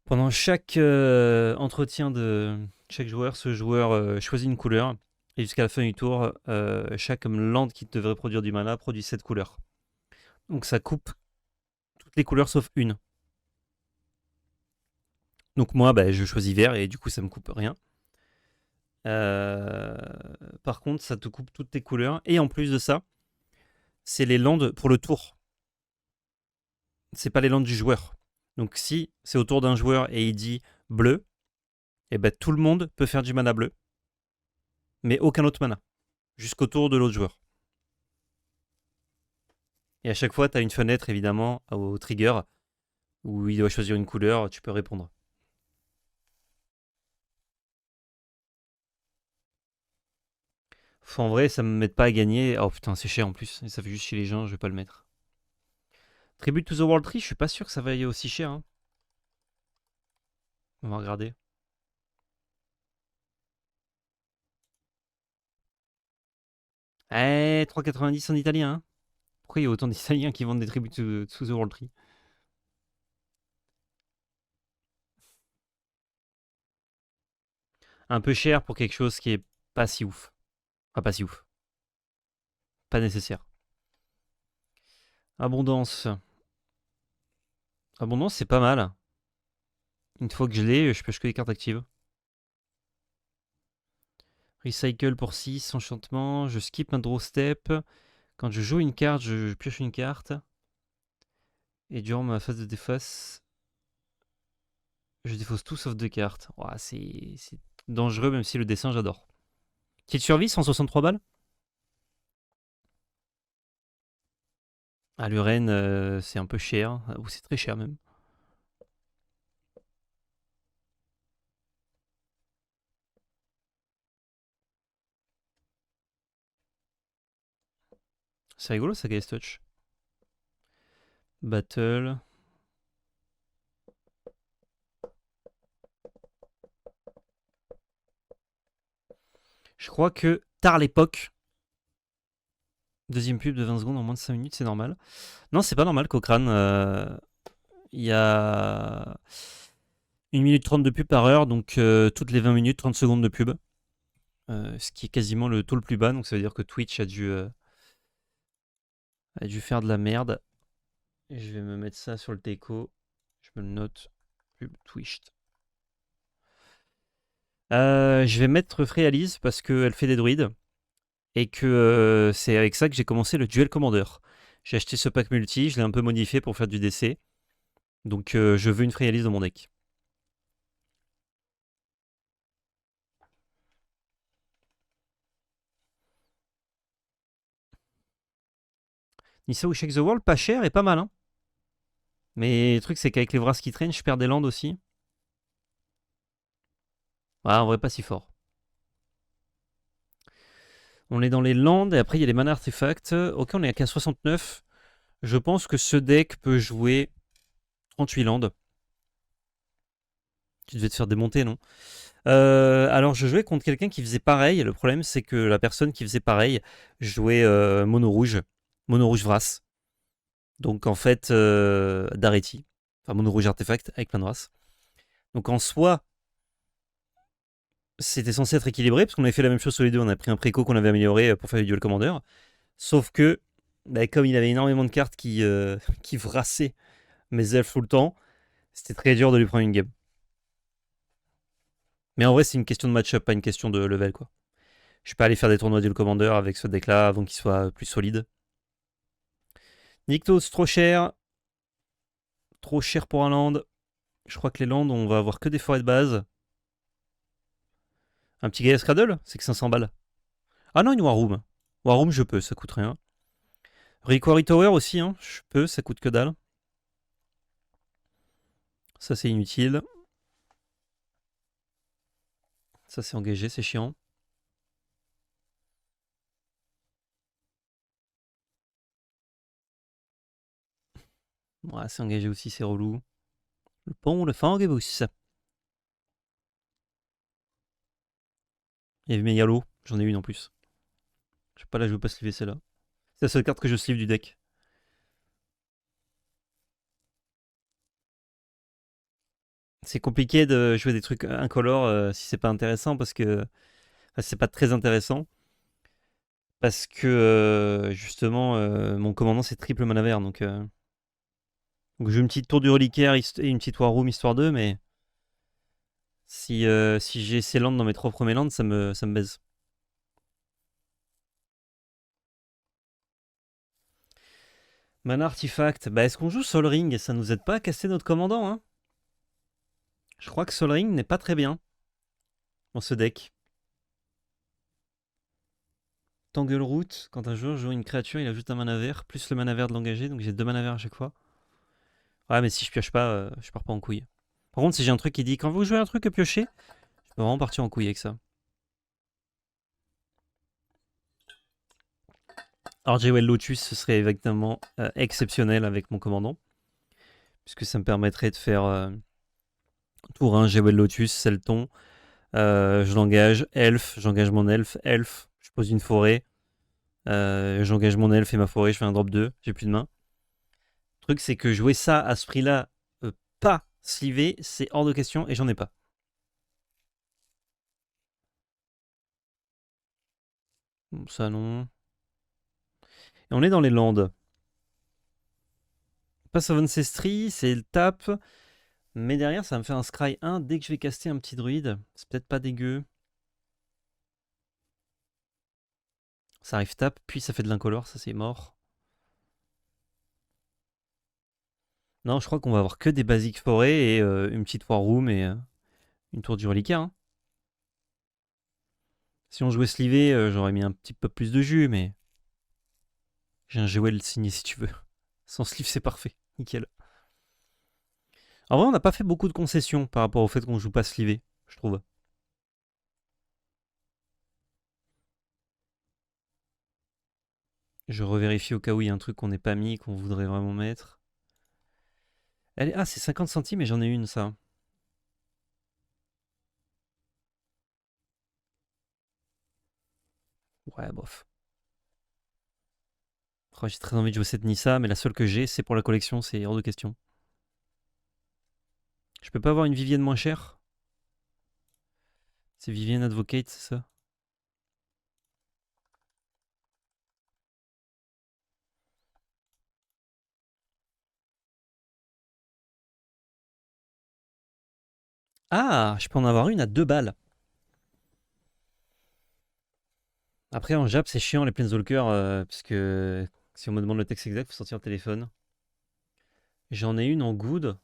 Pendant chaque entretien de chaque joueur, ce joueur choisit une couleur. Et jusqu'à la fin du tour, chaque land qui devrait produire du mana produit cette couleur. Donc ça coupe toutes les couleurs sauf une. Donc moi, bah, je choisis vert et du coup, ça me coupe rien. Par contre, ça te coupe toutes tes couleurs. Et en plus de ça, c'est les landes pour le tour. C'est pas les landes du joueur. Donc si c'est au tour d'un joueur et il dit bleu, et ben tout le monde peut faire du mana bleu. Mais aucun autre mana. Jusqu'au tour de l'autre joueur. Et à chaque fois, tu as une fenêtre, évidemment, au trigger, où il doit choisir une couleur, tu peux répondre. En vrai, ça me met pas à gagner. Oh putain, c'est cher en plus. Et ça fait juste chez les gens, je vais pas le mettre. Tribute to the World Tree, je suis pas sûr que ça vaille aussi cher. Hein. On va regarder. Eh, 3,90 en italien. Hein. Pourquoi il y a autant d'Italiens qui vendent des Tribute to the World Tree? Un peu cher pour quelque chose qui est pas si ouf. Enfin, pas si ouf. Pas nécessaire. Abondance. Abondance, c'est pas mal. Une fois que je l'ai, je pioche que des cartes actives. Recycle pour 6, enchantement. Je skip un draw step. Quand je joue une carte, je pioche une carte. Et durant ma phase de défausse, je défausse tout sauf 2 cartes. Ouah, c'est dangereux, même si le dessin, j'adore. Petite survie, 163 balles. À l'Uren, c'est un peu cher. Ou c'est très cher même. C'est rigolo ça, Gaze Touch. Battle. Je crois que tard l'époque. Deuxième pub de 20 secondes en moins de 5 minutes, c'est normal. Non, c'est pas normal, Cochrane. Il y a 1 minute 30 de pub par heure, donc toutes les 20 minutes, 30 secondes de pub. Ce qui est quasiment le taux le plus bas, donc ça veut dire que Twitch a dû faire de la merde. Et je vais me mettre ça sur le teco. Je me le note. Pub Twitch. Je vais mettre Frealise parce qu'elle fait des druides. Et que c'est avec ça que j'ai commencé le Duel Commander. J'ai acheté ce pack multi, je l'ai un peu modifié pour faire du DC. Donc je veux une Frealise dans mon deck. Nissa ou Shake the World, pas cher et pas mal. Hein. Mais le truc, c'est qu'avec les Vras qui traînent, je perds des landes aussi. Ouais, en vrai, pas si fort. On est dans les landes et après, il y a les mana artefacts. Ok, on est à 69. Je pense que ce deck peut jouer 38 landes. Tu devais te faire démonter, non? Alors, je jouais contre quelqu'un qui faisait pareil. Le problème, c'est que la personne qui faisait pareil jouait mono rouge Vras. Donc, en fait, Dareti. Enfin, mono rouge artefact avec plein de races. Donc, en soi, c'était censé être équilibré parce qu'on avait fait la même chose sur les deux. On a pris un préco qu'on avait amélioré pour faire du duel commander. Sauf que, bah, comme il avait énormément de cartes qui vrassaient mes elfes tout le temps, c'était très dur de lui prendre une game. Mais en vrai, c'est une question de match-up, pas une question de level, quoi. Je peux aller faire des tournois Duel Commander avec ce deck-là avant qu'il soit plus solide. Nykthos, trop cher. Trop cher pour un land. Je crois que les lands, on va avoir que des forêts de base. Un petit Gaia Cradle, c'est que 500 balles. Ah non, une War Room. War Room, je peux, ça coûte rien. Requary Tower aussi, hein, je peux, ça coûte que dalle. Ça, c'est inutile. Ça, c'est engagé, c'est chiant. Ouais, c'est engagé aussi, c'est relou. Le pont, le Fangebus. Il y avait mes Yalo, j'en ai une en plus. Je sais pas, là, je veux pas sliver celle-là. C'est la seule carte que je sleeve du deck. C'est compliqué de jouer des trucs incolores si c'est pas intéressant parce que. Enfin, c'est pas très intéressant. Parce que justement, mon commandant c'est triple mana vert. Donc je joue une petite tour du reliquaire et une petite War Room histoire 2, mais si j'ai ces lands dans mes 3 premiers lands, ça me baise. Mana Artifact, bah est-ce qu'on joue Sol Ring? Ça nous aide pas à casser notre commandant, hein? Je crois que Sol Ring n'est pas très bien dans ce deck. Tangleroot, quand un joueur joue une créature, il ajoute un mana vert, plus le mana vert de l'engagé, donc j'ai 2 mana verts à chaque fois. Ouais, mais si je pioche pas, je pars pas en couille. Par contre, si j'ai un truc qui dit quand vous jouez un truc à piocher, je peux vraiment partir en couille avec ça. Alors, Jewel Lotus, ce serait exactement exceptionnel avec mon commandant, puisque ça me permettrait de faire tour 1, Jewel Lotus, Selton. Je l'engage, elfe, j'engage mon elfe, je pose une forêt. J'engage mon elfe et ma forêt, je fais un drop 2, j'ai plus de main. Le truc, c'est que jouer ça à ce prix-là, pas slivé, c'est hors de question et j'en ai pas. Bon, ça non. Et on est dans les landes. Pass of Ancestry, c'est le tap. Mais derrière, ça va me faire un scry 1 dès que je vais caster un petit druide. C'est peut-être pas dégueu. Ça arrive tap, puis ça fait de l'incolore, ça c'est mort. Non, je crois qu'on va avoir que des basiques forêts et une petite war room et une tour du reliquaire. Hein. Si on jouait slivé, j'aurais mis un petit peu plus de jus, mais j'ai un Jewel signé si tu veux. Sans sleeve, c'est parfait. Nickel. En vrai, on n'a pas fait beaucoup de concessions par rapport au fait qu'on joue pas slivé, je trouve. Je revérifie au cas où il y a un truc qu'on n'ait pas mis, qu'on voudrait vraiment mettre. Ah, c'est 50 centimes et j'en ai une, ça. Ouais, bof. Oh, j'ai très envie de jouer cette Nissa, mais la seule que j'ai, c'est pour la collection, c'est hors de question. Je peux pas avoir une Vivienne moins chère? C'est Vivienne Advocate, c'est ça? Ah, je peux en avoir une à 2 balles. Après, en Jap, c'est chiant les Planeswalkers, parce que si on me demande le texte exact, faut sortir le téléphone. J'en ai une en good.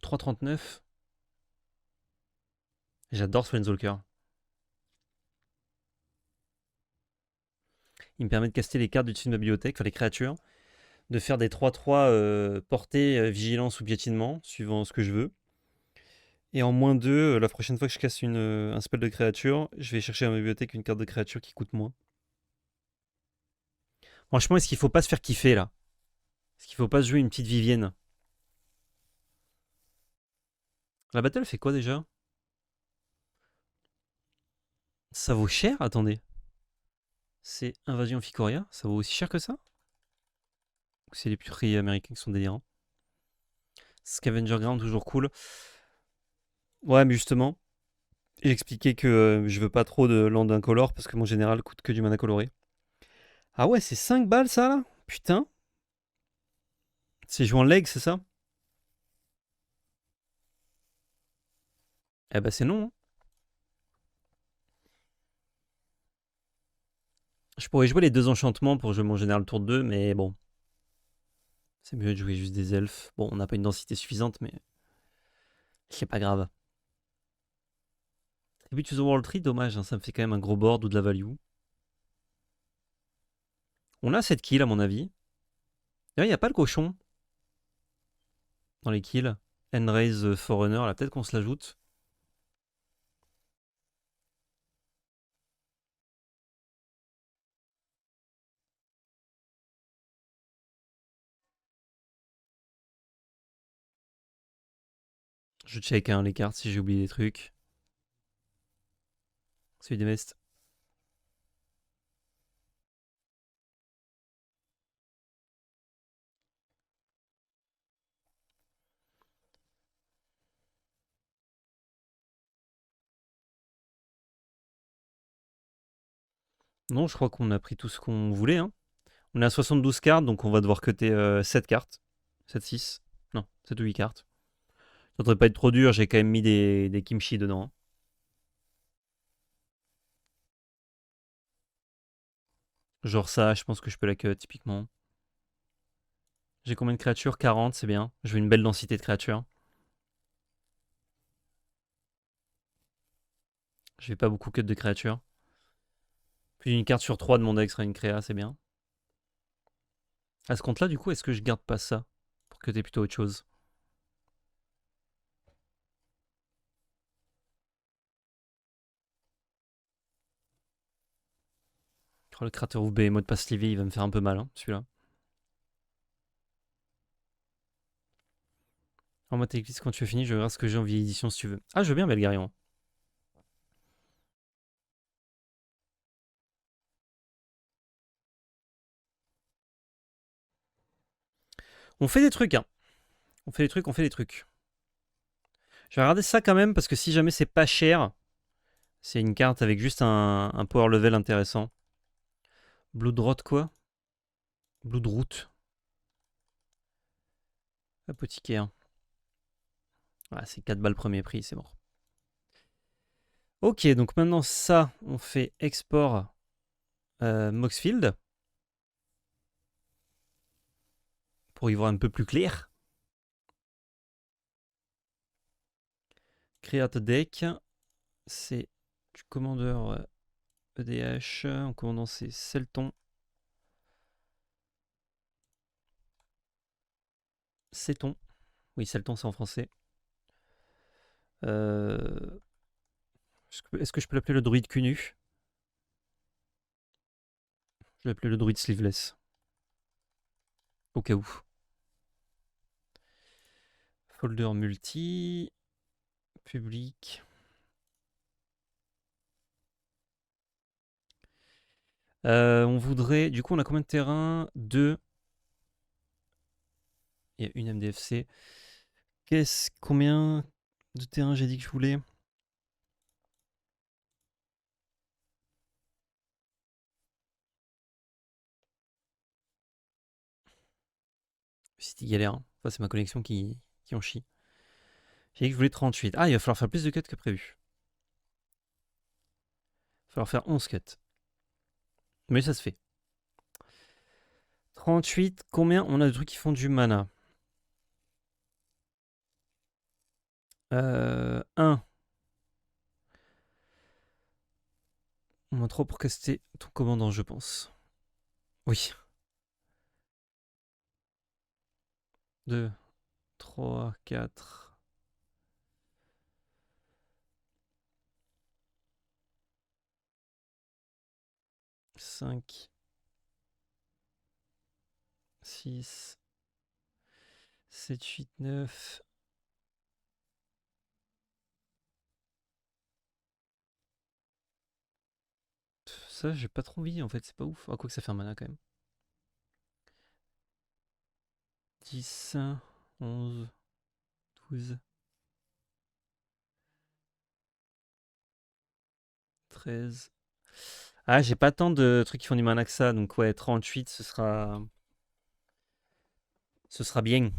3,39. J'adore ce Planeswalker. Il me permet de caster les cartes du dessus de ma bibliothèque, enfin les créatures, de faire des 3-3 portée, vigilance ou piétinement, suivant ce que je veux. Et en -2, la prochaine fois que je casse un spell de créature, je vais chercher dans ma bibliothèque une carte de créature qui coûte moins. Franchement, est-ce qu'il faut pas se faire kiffer là? Est-ce qu'il faut pas se jouer une petite Vivienne? La battle fait quoi déjà? Ça vaut cher? Attendez. C'est Invasion Ficoria? Ça vaut aussi cher que ça? Ou c'est les prix américains qui sont délirants? Scavenger Ground, toujours cool. Ouais, mais justement, j'ai expliqué que je veux pas trop de land incolore parce que mon général coûte que du mana coloré. Ah ouais, c'est 5 balles ça là? Putain. C'est joué en leg, c'est ça? Eh bah c'est non. Hein. Je pourrais jouer les 2 enchantements pour jouer mon général tour 2, mais bon. C'est mieux de jouer juste des elfes. Bon, on n'a pas une densité suffisante, mais c'est pas grave. Tribute to the World Tree, dommage, hein, ça me fait quand même un gros board ou de la value. On a 7 kills à mon avis. Il n'y a pas le cochon dans les kills. Enraise Forerunner, là peut-être qu'on se l'ajoute. Je check hein, les cartes si j'ai oublié des trucs. Celui des mestes. Non, je crois qu'on a pris tout ce qu'on voulait. Hein. On est à 72 cartes, donc on va devoir cutter 7 cartes. 7, 6. Non, 7 ou 8 cartes. Ça devrait pas être trop dur, j'ai quand même mis des kimchi dedans. Hein. Genre ça, je pense que je peux la cut typiquement. J'ai combien de créatures? 40, c'est bien. Je veux une belle densité de créatures. Je vais pas beaucoup cut de créatures. Puis une carte sur 3 de mon deck sera une créa, c'est bien. À ce compte-là, du coup, est-ce que je garde pas ça pour cutter plutôt autre chose? Oh, le Crater of Behemoth pas slivé, il va me faire un peu mal, hein, celui-là. En mode église, quand tu as fini, je verrai ce que j'ai en vieille édition si tu veux. Ah, je veux bien Belgarion. On fait des trucs, hein. On fait des trucs, on fait des trucs. Je vais regarder ça quand même, parce que si jamais c'est pas cher, c'est une carte avec juste un power level intéressant. Bloodrot quoi? Bloodroot. Apothicaire. Ah, c'est 4 balles premier prix, c'est mort. Ok, donc maintenant ça, on fait export Moxfield. Pour y voir un peu plus clair. Create deck. C'est du commandeur EDH. En commandant c'est Celton. Ceton. Oui, Celton c'est en français. Est-ce que je peux l'appeler le druide cul nu? Je vais l'appeler le druide sleeveless. Au cas où. Folder multi. Public. On voudrait. Du coup, on a combien de terrains? 2. Il y a une MDFC. Combien de terrains j'ai dit que je voulais? C'était galère. Hein. Enfin, c'est ma connexion qui en chie. J'ai dit que je voulais 38. Ah, il va falloir faire plus de cuts que prévu. Il va falloir faire 11 cuts. Mais ça se fait. 38, combien on a de trucs qui font du mana? 1. On a 3 pour caster ton commandant, je pense. Oui. 2, 3, 4. 5, 6, 7, 8, 9. Ça, j'ai pas trop envie en fait, c'est pas ouf. Ah, quoi que ça fait un mana quand même. 10, 11, 12, 13. Ah, j'ai pas tant de trucs qui font du mana que ça, donc ouais, 38, ce sera bien.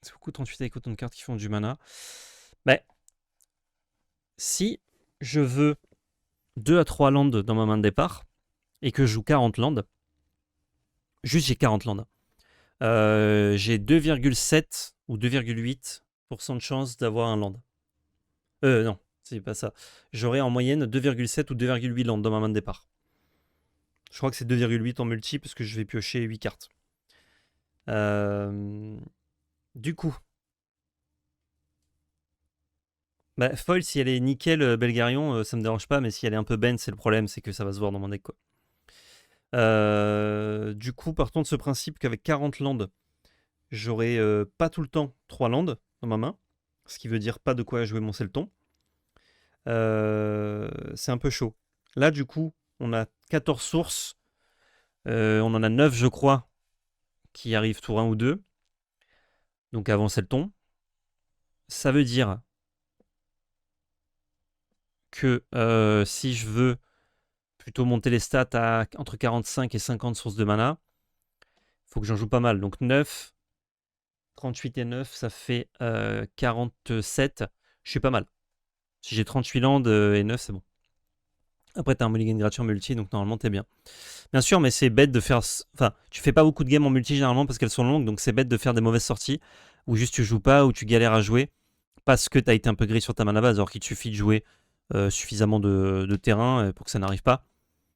C'est beaucoup 38 avec autant de cartes qui font du mana. Mais si je veux 2 à 3 landes dans ma main de départ et que je joue 40 landes, juste j'ai 40 landes, j'ai 2,7 ou 2,8% de chance d'avoir un land. Non, c'est pas ça. J'aurai en moyenne 2,7 ou 2,8 landes dans ma main de départ. Je crois que c'est 2,8 en multi parce que je vais piocher 8 cartes. Du coup, bah, foil, si elle est nickel Belgarion, ça me dérange pas, mais si elle est un peu ben, c'est le problème, c'est que ça va se voir dans mon deck, quoi. Du coup, partons de ce principe qu'avec 40 landes, j'aurai pas tout le temps 3 landes dans ma main, ce qui veut dire pas de quoi jouer mon Selton. C'est un peu chaud. Là, du coup, on a 14 sources, on en a 9, je crois, qui arrivent tour 1 ou 2, donc avant Selton. Ça veut dire que si je veux plutôt monter les stats à entre 45 et 50 sources de mana, il faut que j'en joue pas mal. Donc 9, 38 et 9, ça fait 47. Je suis pas mal. Si j'ai 38 landes et 9, c'est bon. Après, t'as un mulligan gratuit en multi, donc normalement, t'es bien. Bien sûr, mais c'est bête de faire... Enfin, tu fais pas beaucoup de games en multi généralement parce qu'elles sont longues, donc c'est bête de faire des mauvaises sorties où juste tu joues pas, où tu galères à jouer parce que t'as été un peu gris sur ta mana base, alors qu'il te suffit de jouer suffisamment de terrain pour que ça n'arrive pas.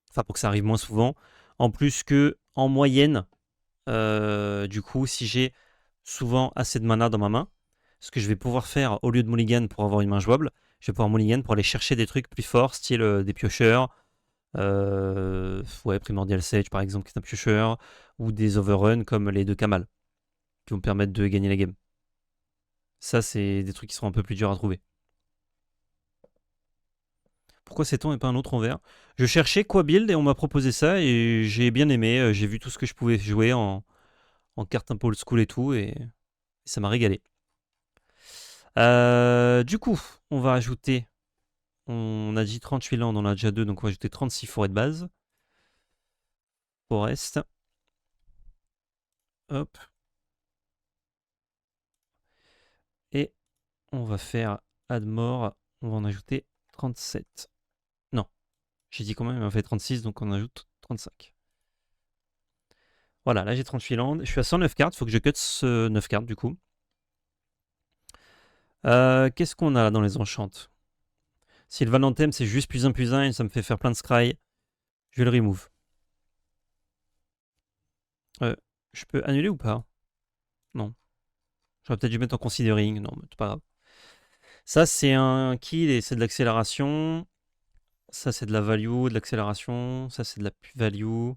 Enfin, pour que ça arrive moins souvent. En plus que, en moyenne, du coup, si j'ai souvent assez de mana dans ma main, ce que je vais pouvoir faire au lieu de mulligan pour avoir une main jouable, je vais pouvoir mulligan pour aller chercher des trucs plus forts, style des piocheurs, ouais, Primordial Sage par exemple, qui est un piocheur, ou des overruns comme les deux Kamal, qui vont me permettre de gagner la game. Ça, c'est des trucs qui seront un peu plus durs à trouver. Pourquoi c'est ton et pas un autre en vert? Je cherchais quoi build et on m'a proposé ça et j'ai bien aimé. J'ai vu tout ce que je pouvais jouer en carte un peu old school et tout et ça m'a régalé. Du coup, on va ajouter. On a dit 38 landes, on en a déjà 2, donc on va ajouter 36 forêts de base. Forest. Hop. Et on va faire Admore. On va en ajouter 37. Non, j'ai dit combien? Il m'a fait 36, donc on ajoute 35. Voilà, là j'ai 38 landes. Je suis à 109 cartes, il faut que je cut ce 9 cartes du coup. Qu'est-ce qu'on a là dans les enchantes? Si le Valenthème c'est juste +1/+1 et ça me fait faire plein de scry, je vais le remove. Je peux annuler ou pas? Non. J'aurais peut-être dû mettre en considering. Non, mais c'est pas grave. Ça, c'est un kill et c'est de l'accélération. Ça, c'est de la value, de l'accélération. Ça, c'est de la value.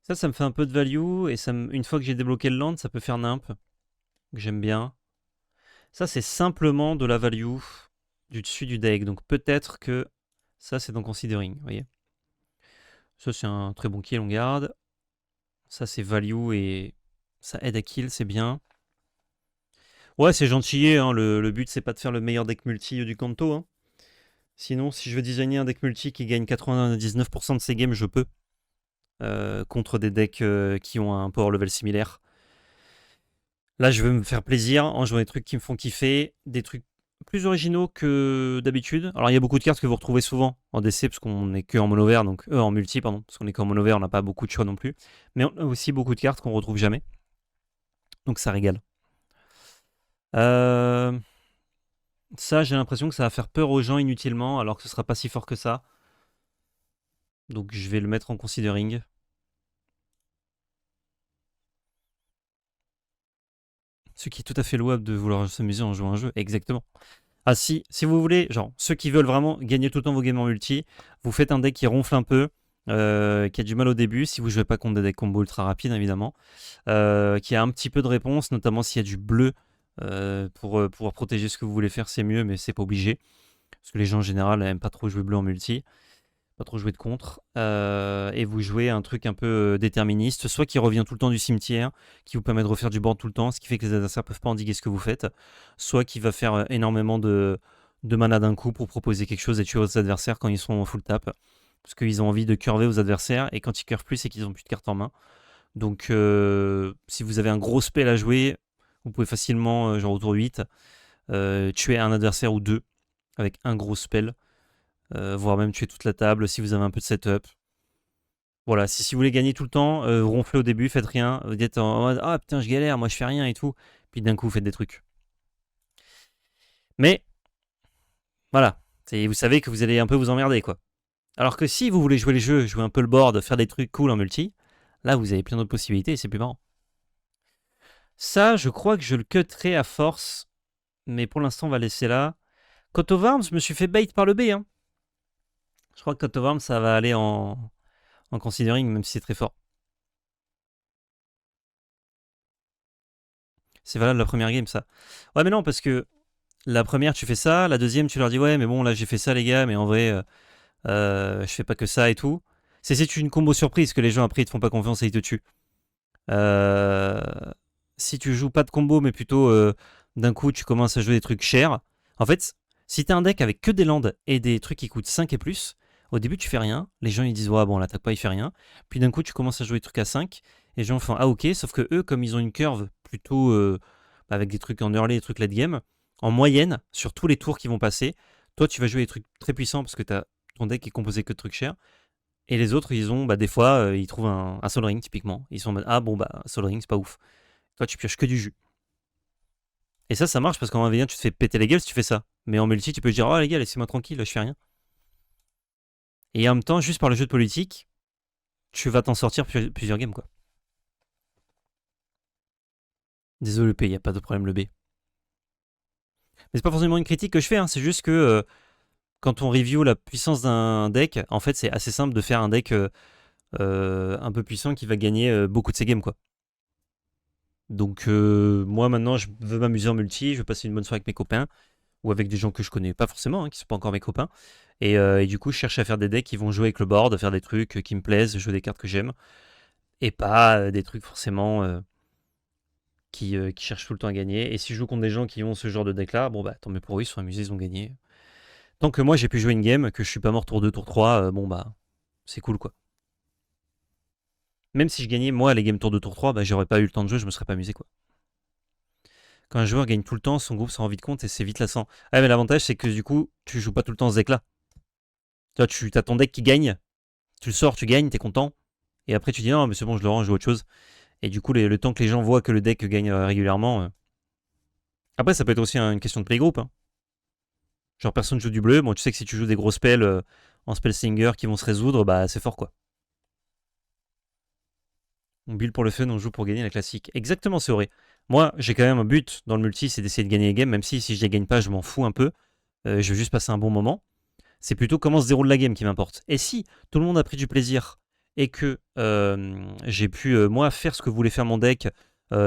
Ça me fait un peu de value. Et ça une fois que j'ai débloqué le land, ça peut faire nimp. Que j'aime bien. Ça, c'est simplement de la value du dessus du deck. Donc peut-être que ça, c'est dans considering. Vous voyez. Ça, c'est un très bon kill, on garde. Ça, c'est value et ça aide à kill, c'est bien. Ouais, c'est gentil, hein. Le but, c'est pas de faire le meilleur deck multi du Kanto. Hein. Sinon, si je veux designer un deck multi qui gagne 99% de ses games, je peux. Contre des decks qui ont un power level similaire. Là, je veux me faire plaisir en jouant des trucs qui me font kiffer, des trucs plus originaux que d'habitude. Alors, il y a beaucoup de cartes que vous retrouvez souvent en DC, parce qu'on n'est que en mono vert, donc en multi, pardon, parce qu'on est qu'en mono vert, on n'a pas beaucoup de choix non plus. Mais on a aussi beaucoup de cartes qu'on retrouve jamais. Donc, ça régale. Ça, j'ai l'impression que ça va faire peur aux gens inutilement, alors que ce sera pas si fort que ça. Donc, je vais le mettre en considering. Ce qui est tout à fait louable de vouloir s'amuser en jouant un jeu, exactement. Ah si vous voulez, genre, ceux qui veulent vraiment gagner tout le temps vos games en multi, vous faites un deck qui ronfle un peu, qui a du mal au début, si vous jouez pas contre des decks combo ultra rapides évidemment, qui a un petit peu de réponse, notamment s'il y a du bleu, pour pouvoir protéger ce que vous voulez faire, c'est mieux, mais c'est pas obligé. Parce que les gens en général n'aiment pas trop jouer bleu en multi. Pas trop jouer de contre, et vous jouez un truc un peu déterministe, soit qui revient tout le temps du cimetière, qui vous permet de refaire du board tout le temps, ce qui fait que les adversaires peuvent pas endiguer ce que vous faites, soit qui va faire énormément de mana d'un coup pour proposer quelque chose et tuer vos adversaires quand ils sont en full tap, parce qu'ils ont envie de curver vos adversaires, et quand ils curvent plus, c'est qu'ils ont plus de cartes en main. Donc si vous avez un gros spell à jouer, vous pouvez facilement, genre autour de 8, tuer un adversaire ou deux avec un gros spell. voire même tuer toute la table si vous avez un peu de setup. Voilà, si vous voulez gagner tout le temps, ronflez au début, faites rien, vous êtes en mode ah putain je galère, moi je fais rien et tout, puis d'un coup vous faites des trucs. Mais voilà, vous savez que vous allez un peu vous emmerder quoi. Alors que si vous voulez jouer les jeux, jouer un peu le board, faire des trucs cool en multi, là vous avez plein d'autres possibilités et c'est plus marrant. Ça, je crois que je le cutterai à force, mais pour l'instant on va laisser là. Coat of Arms, je me suis fait bait par le B. Hein. Je crois que Coat of Arms ça va aller en considering, même si c'est très fort. C'est valable la première game ça. Ouais mais non parce que la première tu fais ça, la deuxième tu leur dis ouais mais bon là j'ai fait ça les gars, mais en vrai je fais pas que ça et tout. C'est une combo surprise que les gens après ils te font pas confiance et ils te tuent. Si tu joues pas de combo mais plutôt d'un coup tu commences à jouer des trucs chers. En fait, si t'as un deck avec que des landes et des trucs qui coûtent 5 et plus, au début tu fais rien, les gens ils disent ouais bon on l'attaque pas, il fait rien. Puis d'un coup tu commences à jouer des trucs à 5 et les gens font ah ok, sauf que eux comme ils ont une curve plutôt avec des trucs en early, des trucs late game, en moyenne sur tous les tours qui vont passer, toi tu vas jouer des trucs très puissants parce que ton deck est composé que de trucs chers. Et les autres, ils ont, des fois, ils trouvent un Sol Ring, typiquement. Ils sont en mode, ah bon, Sol Ring, c'est pas ouf. Toi, tu pioches que du jus. Et ça marche parce qu'en 1v1, tu te fais péter les gueules si tu fais ça. Mais en multi, tu peux te dire, oh les gars, laissez-moi tranquille, je fais rien. Et en même temps, juste par le jeu de politique, tu vas t'en sortir plusieurs games, quoi. Désolé, le P, y a pas de problème, le B. Mais c'est pas forcément une critique que je fais, hein, c'est juste que quand on review la puissance d'un deck, en fait, c'est assez simple de faire un deck un peu puissant qui va gagner beaucoup de ses games, quoi. Donc moi maintenant je veux m'amuser en multi, je veux passer une bonne soirée avec mes copains ou avec des gens que je connais pas forcément, hein, qui sont pas encore mes copains. Et du coup je cherche à faire des decks qui vont jouer avec le board, faire des trucs qui me plaisent, jouer des cartes que j'aime. Et pas des trucs forcément qui cherchent tout le temps à gagner. Et si je joue contre des gens qui ont ce genre de deck là, bon bah tant mieux pour eux, ils sont amusés, ils ont gagné. Tant que moi j'ai pu jouer une game, que je suis pas mort tour 2, tour 3, bon bah c'est cool quoi. Même si je gagnais moi les games tour 2, tour 3, bah j'aurais pas eu le temps de jouer, je me serais pas amusé quoi. Quand un joueur gagne tout le temps, son groupe s'en rend vite compte et c'est vite lassant. Ah mais l'avantage c'est que du coup, tu joues pas tout le temps ce deck là. Tu as ton deck qui gagne, tu le sors, tu gagnes, t'es content. Et après tu dis non mais c'est bon, je le rends, je joue autre chose. Et du coup, le temps que les gens voient que le deck gagne régulièrement. Après, ça peut être aussi une question de playgroup. Hein. Genre personne joue du bleu, bon tu sais que si tu joues des gros spells en spell slinger qui vont se résoudre, bah c'est fort quoi. On build pour le fun, on joue pour gagner la classique. Exactement, c'est vrai. Moi, j'ai quand même un but dans le multi, c'est d'essayer de gagner les games, même si je les gagne pas, je m'en fous un peu. Je veux juste passer un bon moment. C'est plutôt comment se déroule la game qui m'importe. Et si tout le monde a pris du plaisir et que j'ai pu, moi, faire ce que voulait faire mon deck,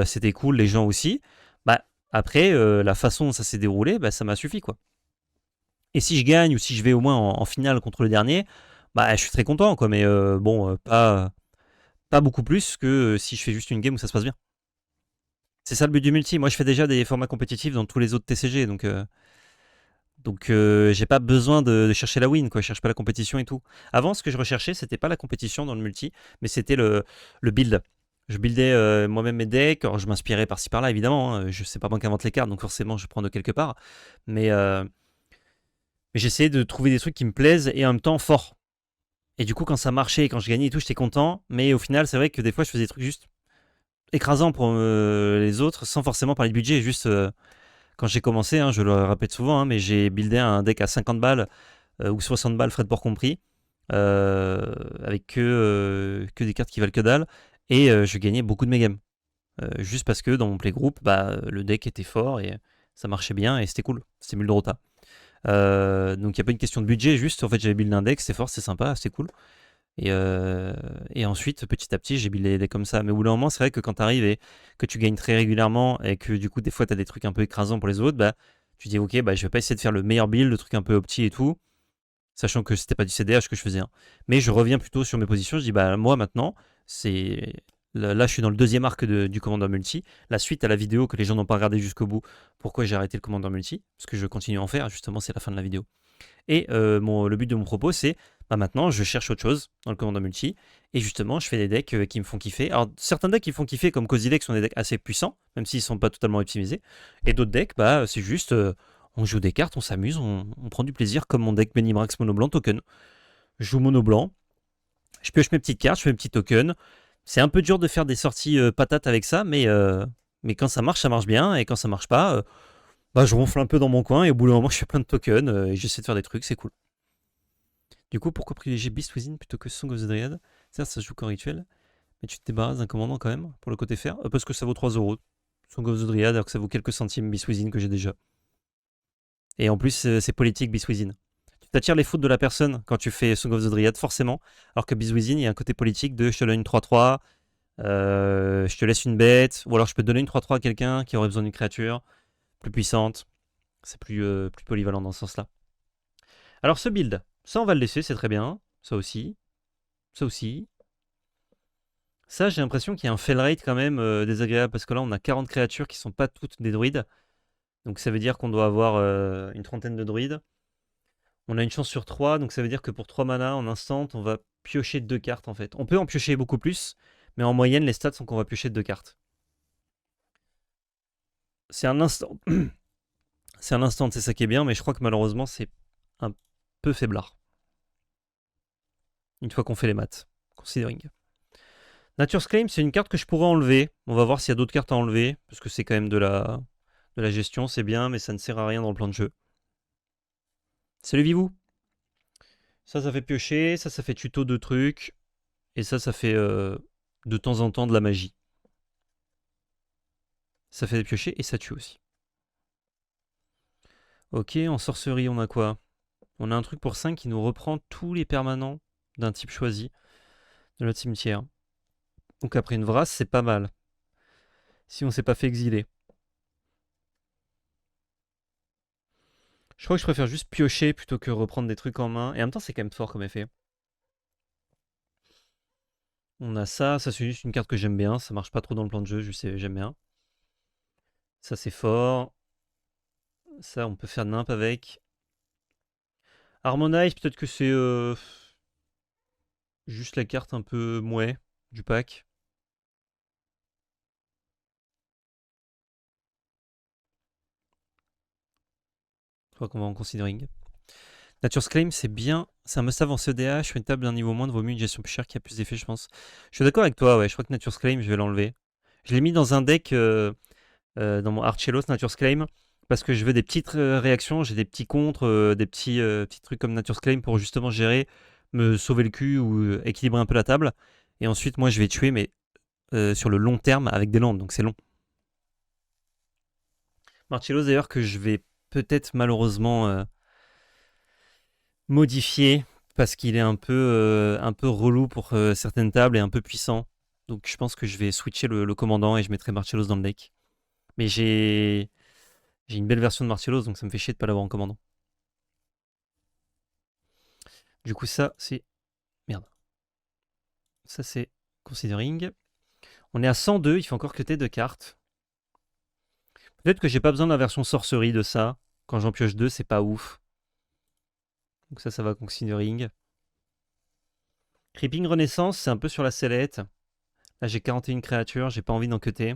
c'était cool, les gens aussi, bah après, la façon dont ça s'est déroulé, bah, ça m'a suffi, quoi. Et si je gagne ou si je vais au moins en finale contre le dernier, bah je suis très content, quoi. Mais bon, pas beaucoup plus que si je fais juste une game où ça se passe bien. C'est ça le but du multi. Moi, je fais déjà des formats compétitifs dans tous les autres TCG, donc j'ai pas besoin de chercher la win, quoi. Je cherche pas la compétition et tout. Avant, ce que je recherchais, c'était pas la compétition dans le multi, mais c'était le build. Je buildais moi-même mes decks. Alors, je m'inspirais par-ci par-là, évidemment. Hein. Je sais pas moi qui invente les cartes, donc forcément, je prends de quelque part. Mais j'essayais de trouver des trucs qui me plaisent et en même temps forts. Et du coup, quand ça marchait, quand je gagnais et tout, j'étais content. Mais au final, c'est vrai que des fois, je faisais des trucs juste écrasants pour les autres, sans forcément parler de budget. Juste quand j'ai commencé, hein, je le répète souvent, hein, mais j'ai buildé un deck à 50 balles ou 60 balles, frais de port compris, avec que des cartes qui valent que dalle. Et je gagnais beaucoup de mes games. Juste parce que dans mon playgroup, le deck était fort et ça marchait bien et c'était cool. C'était Muldrota. Donc il n'y a pas une question de budget, juste en fait j'avais build un deck, c'était fort, c'était sympa, c'était cool. Et ensuite, petit à petit, j'ai buildé des decks comme ça. Mais au bout d'un moment, c'est vrai que quand tu arrives et que tu gagnes très régulièrement et que du coup, des fois, tu as des trucs un peu écrasants pour les autres, bah, tu dis, ok, bah, je vais pas essayer de faire le meilleur build, le truc un peu opti et tout, sachant que c'était pas du CDH que je faisais. Hein. Mais je reviens plutôt sur mes positions. Je dis, bah, moi maintenant, c'est. Là, je suis dans le deuxième arc du Commander Multi. La suite à la vidéo que les gens n'ont pas regardé jusqu'au bout. Pourquoi j'ai arrêté le Commander Multi? Parce que je continue à en faire, justement, c'est la fin de la vidéo. Et le but de mon propos, c'est maintenant, je cherche autre chose dans le commandant multi. Et justement, je fais des decks qui me font kiffer. Alors, certains decks qui me font kiffer, comme Cozy Deck, sont des decks assez puissants, même s'ils ne sont pas totalement optimisés. Et d'autres decks, c'est juste, On joue des cartes, on s'amuse, on prend du plaisir comme mon deck Benibrax mono blanc token. Je joue mono blanc, je pioche mes petites cartes, je fais mes petits tokens. C'est un peu dur de faire des sorties patates avec ça, mais quand ça marche bien, et quand ça marche pas, bah, je ronfle un peu dans mon coin, et au bout d'un moment, je fais plein de tokens, et j'essaie de faire des trucs, c'est cool. Du coup, pourquoi privilégier Beast Within plutôt que Song of the Dryad? Certes, ça se joue qu'en rituel, mais tu te débarrasses d'un commandant quand même, pour le côté faire, parce que ça vaut 3€. Song of the Dryad, alors que ça vaut quelques centimes Beast Within que j'ai déjà. Et en plus, c'est politique Beast Within. Tu t'attires les fautes de la personne quand tu fais Song of the Dryad, forcément, alors que Beast Within, il y a un côté politique de je te donne une 3-3, je te laisse une bête, ou alors je peux te donner une 3-3 à quelqu'un qui aurait besoin d'une créature plus puissante. C'est plus polyvalent dans ce sens-là. Alors ce build, ça on va le laisser, c'est très bien. Ça aussi. Ça aussi. Ça, j'ai l'impression qu'il y a un fail rate quand même désagréable, parce que là on a 40 créatures qui sont pas toutes des druides. Donc ça veut dire qu'on doit avoir une trentaine de druides. On a une chance sur 3, donc ça veut dire que pour 3 mana en instant, on va piocher 2 cartes en fait. On peut en piocher beaucoup plus, mais en moyenne, les stats sont qu'on va piocher 2 cartes. C'est un instant. C'est un instant, c'est ça qui est bien, mais je crois que malheureusement, c'est un peu faiblard. Une fois qu'on fait les maths. Considering. Nature's Claim, c'est une carte que je pourrais enlever. On va voir s'il y a d'autres cartes à enlever, parce que c'est quand même de la gestion, c'est bien, mais ça ne sert à rien dans le plan de jeu. Salut Vivou. Ça fait piocher, ça fait tuto de trucs, et ça fait de temps en temps de la magie. Ça fait piocher et ça tue aussi. Ok, en sorcerie, on a quoi? On a un truc pour 5 qui nous reprend tous les permanents d'un type choisi de notre cimetière. Donc après une vrasse, c'est pas mal. Si on s'est pas fait exiler. Je crois que je préfère juste piocher plutôt que reprendre des trucs en main. Et en même temps, c'est quand même fort comme effet. On a ça, ça c'est juste une carte que j'aime bien. Ça marche pas trop dans le plan de jeu, j'aime bien. Ça c'est fort. Ça, on peut faire nimp avec. Harmonize, peut-être que c'est juste la carte un peu mouais du pack. Je crois qu'on va en considering. Nature's Claim, c'est bien. C'est un must-have en CEDH. Sur une table d'un niveau moindre, vaut mieux une gestion plus chère qui a plus d'effets, je pense. Je suis d'accord avec toi, ouais. Je crois que Nature's Claim, je vais l'enlever. Je l'ai mis dans un deck, dans mon Archelos Nature's Claim, parce que je veux des petites réactions. J'ai des petits contres, des petits trucs comme Nature's Claim pour justement gérer, me sauver le cul ou équilibrer un peu la table. Et ensuite, moi, je vais tuer, mais sur le long terme avec des landes, donc c'est long. Marcellos, d'ailleurs, que je vais peut-être malheureusement modifier parce qu'il est un peu relou pour certaines tables et un peu puissant. Donc je pense que je vais switcher le commandant et je mettrai Marcellos dans le deck. Mais j'ai une belle version de Marcellos, donc ça me fait chier de pas l'avoir en commandant. Du coup, ça, c'est... Merde. Ça, c'est Considering. On est à 102, il faut encore que t'aies 2 cartes. Peut-être que j'ai pas besoin de la version sorcerie de ça. Quand j'en pioche 2, c'est pas ouf. Donc ça va Considering. Creeping Renaissance, c'est un peu sur la sellette. Là, j'ai 41 créatures, j'ai pas envie d'en cutter.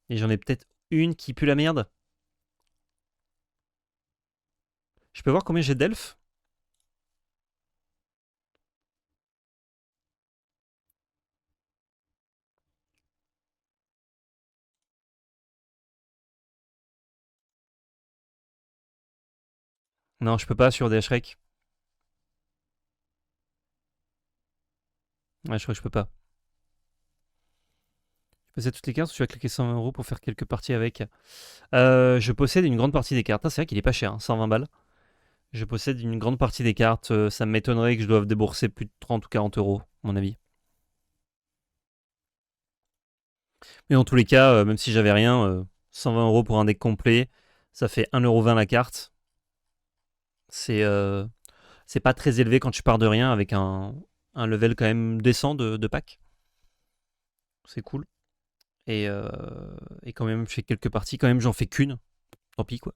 Et j'en ai peut-être une qui pue la merde. Je peux voir combien j'ai d'elfes? Non, je peux pas sur des Shrek. Ouais, je crois que je peux pas. Je possède toutes les cartes, tu vas cliquer 120€ pour faire quelques parties avec. Je possède une grande partie des cartes. Ah, c'est vrai qu'il est pas cher, hein, 120 balles. Je possède une grande partie des cartes. Ça m'étonnerait que je doive débourser plus de 30 ou 40€, à mon avis. Mais dans tous les cas, même si j'avais rien, 120€ pour un deck complet, ça fait 1,20€ la carte. C'est pas très élevé quand tu pars de rien avec un level quand même décent de pack. C'est cool. Et quand même, je fais quelques parties. Quand même, j'en fais qu'une. Tant pis, quoi.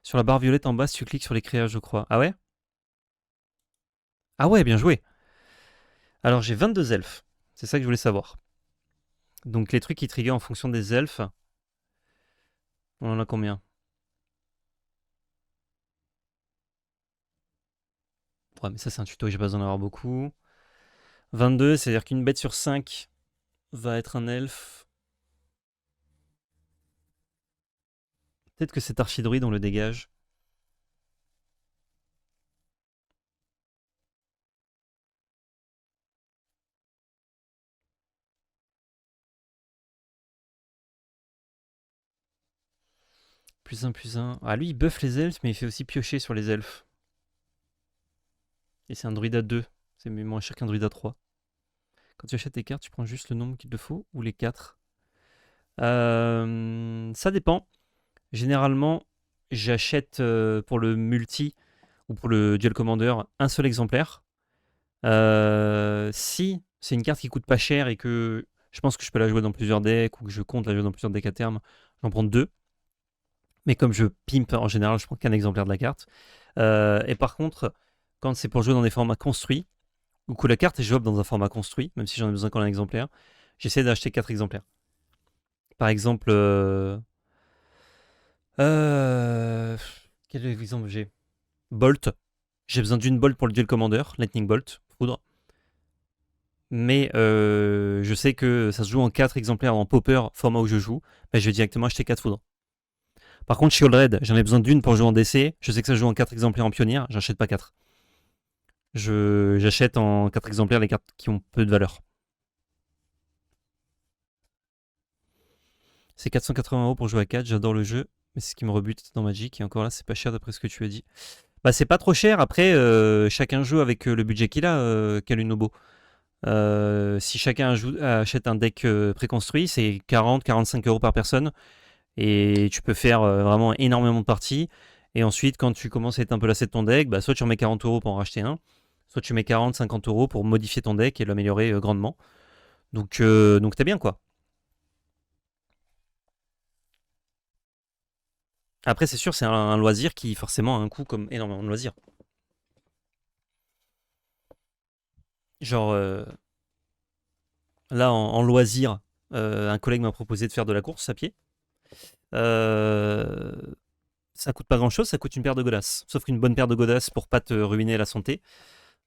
Sur la barre violette en bas, si tu cliques sur les créages, je crois. Ah ouais? Ah ouais, bien joué. Alors, j'ai 22 elfes. C'est ça que je voulais savoir. Donc, les trucs qui trigger en fonction des elfes. On en a combien? Ouais, mais ça, c'est un tuto, j'ai pas besoin d'en avoir beaucoup. 22, c'est-à-dire qu'une bête sur 5 va être un elfe. Peut-être que cet archidruide, on le dégage. Plus un, plus un. Ah, lui, il buff les elfes, mais il fait aussi piocher sur les elfes. Et c'est un druide à 2. C'est moins cher qu'un druide à 3. Quand tu achètes tes cartes, tu prends juste le nombre qu'il te faut ou les 4. Ça dépend. Généralement, j'achète pour le multi ou pour le duel commander un seul exemplaire. Si c'est une carte qui coûte pas cher et que je pense que je peux la jouer dans plusieurs decks ou que je compte la jouer dans plusieurs decks à terme, j'en prends 2. Mais comme je pimpe en général, je prends qu'un exemplaire de la carte. Et par contre, quand c'est pour jouer dans des formats construits, ou que la carte est jouable dans un format construit, même si j'en ai besoin qu'un exemplaire, j'essaie d'acheter 4 exemplaires. Par exemple, euh, quel exemple j'ai? Bolt. J'ai besoin d'une bolt pour le duel commander, Lightning Bolt, foudre. Mais je sais que ça se joue en 4 exemplaires en popper, format où je joue. Ben, je vais directement acheter 4 foudres. Par contre, Shieldred, j'en ai besoin d'une pour jouer en DC. Je sais que ça se joue en 4 exemplaires en pionnière, j'achète pas 4. J'achète en 4 exemplaires les cartes qui ont peu de valeur. C'est 480 € pour jouer à 4, j'adore le jeu, mais c'est ce qui me rebute dans Magic. Et encore là, c'est pas cher d'après ce que tu as dit. Bah, c'est pas trop cher. Après, chacun joue avec le budget qu'il a, Kalunobo. Si chacun achète un deck préconstruit, c'est 40-45 € par personne. Et tu peux faire vraiment énormément de parties. Et ensuite, quand tu commences à être un peu lassé de ton deck, bah, soit tu remets 40 € pour en racheter un, soit tu mets 40-50 € pour modifier ton deck et l'améliorer grandement. Donc t'es bien, quoi. Après, c'est sûr, c'est un loisir qui forcément a un coût comme énormément de loisirs. Genre, là, en loisir, un collègue m'a proposé de faire de la course à pied. Euh, Ça coûte pas grand chose, ça coûte une paire de godasses. Sauf qu'une bonne paire de godasses pour pas te ruiner la santé,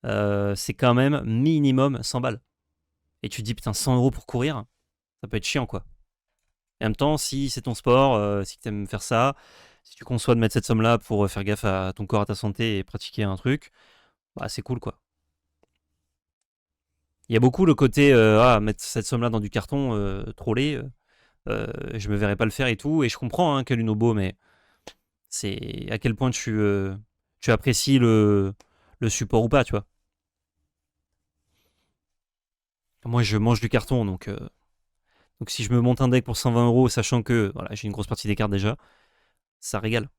c'est quand même minimum 100 balles. Et tu te dis, putain, 100 € pour courir, ça peut être chiant, quoi. Et en même temps, si c'est ton sport, si tu aimes faire ça, si tu conçois de mettre cette somme-là pour faire gaffe à ton corps, à ta santé et pratiquer un truc, bah c'est cool, quoi. Il y a beaucoup le côté, mettre cette somme-là dans du carton, trollé, je me verrais pas le faire et tout. Et je comprends hein, Kalunobo, mais c'est à quel point tu apprécies le support ou pas, tu vois. Moi, je mange du carton, donc si je me monte un deck pour 120 €, sachant que voilà, j'ai une grosse partie des cartes déjà, ça régale.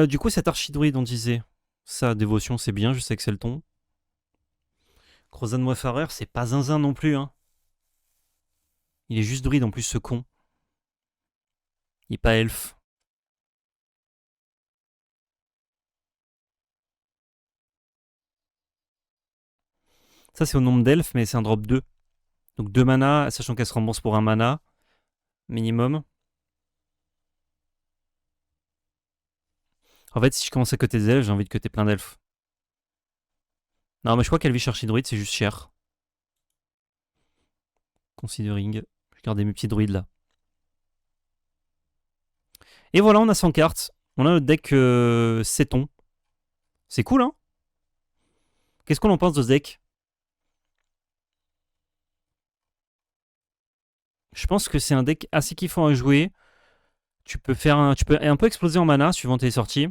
Du coup, cet archidruide, on disait, sa dévotion, c'est bien, je sais que c'est le ton. Crozan Moifarer, c'est pas zinzin non plus, hein. Il est juste druide en plus, ce con. Il est pas elfe. Ça, c'est au nombre d'elfes, mais c'est un drop 2. Donc 2 mana, sachant qu'elle se rembourse pour un mana minimum. En fait, si je commence à coter des elfes, j'ai envie de coter plein d'elfes. Non, mais je crois qu'Elvish Archidruide, c'est juste cher. Considering. Je vais garder mes petits druides là. Et voilà, on a 100 cartes. On a notre deck Céton. C'est cool, hein. Qu'est-ce qu'on en pense de ce deck? Je pense que c'est un deck assez kiffant à jouer. Tu peux un peu exploser en mana suivant tes sorties.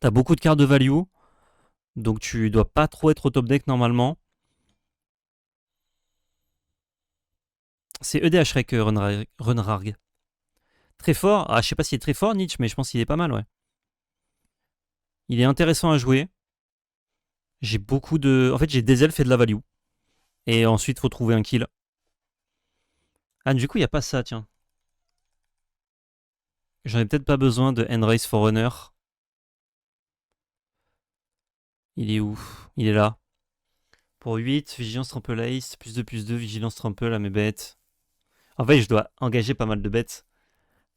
T'as beaucoup de cartes de value. Donc tu dois pas trop être au top deck normalement. C'est EDH Rec Runrarg. Très fort. Ah, je sais pas s'il est très fort, Nietzsche, mais je pense qu'il est pas mal, ouais. Il est intéressant à jouer. J'ai beaucoup de. En fait, j'ai des elfes et de la value. Et ensuite, faut trouver un kill. Ah, du coup, il n'y a pas ça, tiens. J'en ai peut-être pas besoin de Enrace Forerunner. Il est où? Il est là. Pour 8, Vigilance Trample Haste, plus 2, vigilance Trample à mes bêtes. En fait, je dois engager pas mal de bêtes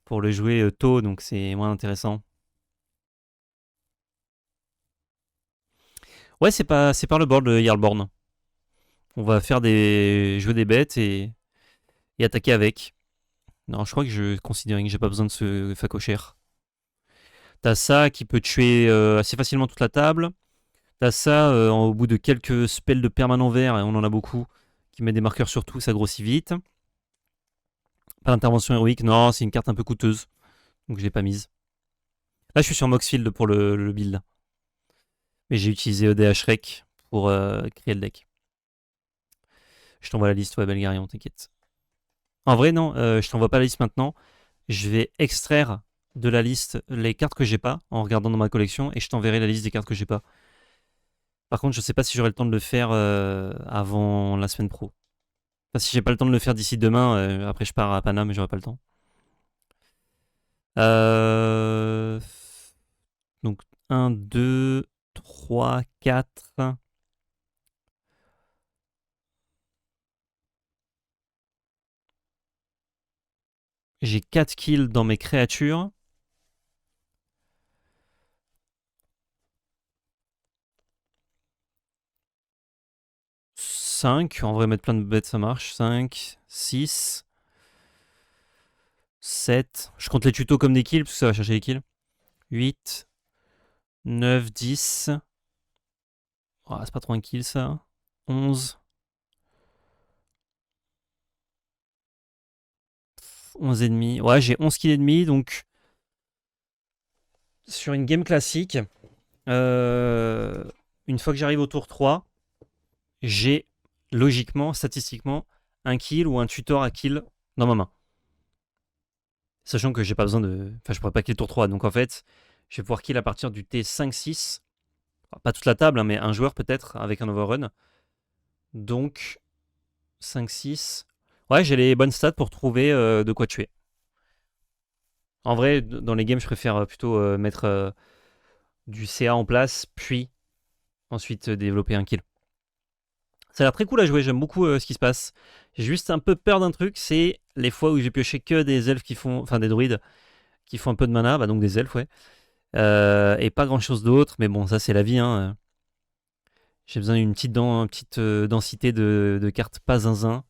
pour le jouer tôt, donc c'est moins intéressant. Ouais, c'est par le board de Jarlborn. On va faire jouer des bêtes et attaquer avec. Non, je crois que je considère que j'ai pas besoin de ce facochère. T'as ça qui peut tuer assez facilement toute la table. T'as ça au bout de quelques spells de permanent vert, et on en a beaucoup, qui met des marqueurs sur tout, ça grossit vite. Pas d'intervention héroïque, non, c'est une carte un peu coûteuse, donc je l'ai pas mise. Là, je suis sur Moxfield pour le build. Mais j'ai utilisé EDH Rec pour créer le deck. Je t'envoie la liste, ouais, Belgarion, t'inquiète. En vrai, non, je t'envoie pas la liste maintenant. Je vais extraire de la liste les cartes que j'ai pas en regardant dans ma collection et je t'enverrai la liste des cartes que j'ai pas. Par contre, je sais pas si j'aurai le temps de le faire avant la semaine pro. Enfin, si j'ai pas le temps de le faire d'ici demain, après je pars à Paname mais j'aurai pas le temps. Donc 1, 2, 3, 4. J'ai 4 kills dans mes créatures. 5, en vrai mettre plein de bêtes ça marche. 5, 6, 7. Je compte les tutos comme des kills parce que ça va chercher les kills. 8, 9, 10. Oh, c'est pas trop un kill ça. 11. 11 et demi. Ouais, j'ai 11 kills et demi donc sur une game classique, une fois que j'arrive au tour 3, j'ai logiquement, statistiquement, un kill ou un tutor à kill dans ma main. Sachant que j'ai pas besoin de. Enfin, je pourrais pas kill tour 3. Donc en fait, je vais pouvoir kill à partir du T5-6. Pas toute la table, hein, mais un joueur peut-être avec un overrun. Donc 5-6. Ouais, j'ai les bonnes stats pour trouver de quoi tuer. En vrai, dans les games, je préfère plutôt mettre du CA en place, puis ensuite développer un kill. Ça a l'air très cool à jouer, j'aime beaucoup ce qui se passe. J'ai juste un peu peur d'un truc, c'est les fois où j'ai pioché que des elfes qui font. Enfin, des druides qui font un peu de mana, bah donc des elfes, ouais. Et pas grand chose d'autre, mais bon, ça c'est la vie, hein. J'ai besoin d'une petite, densité de cartes pas zinzin.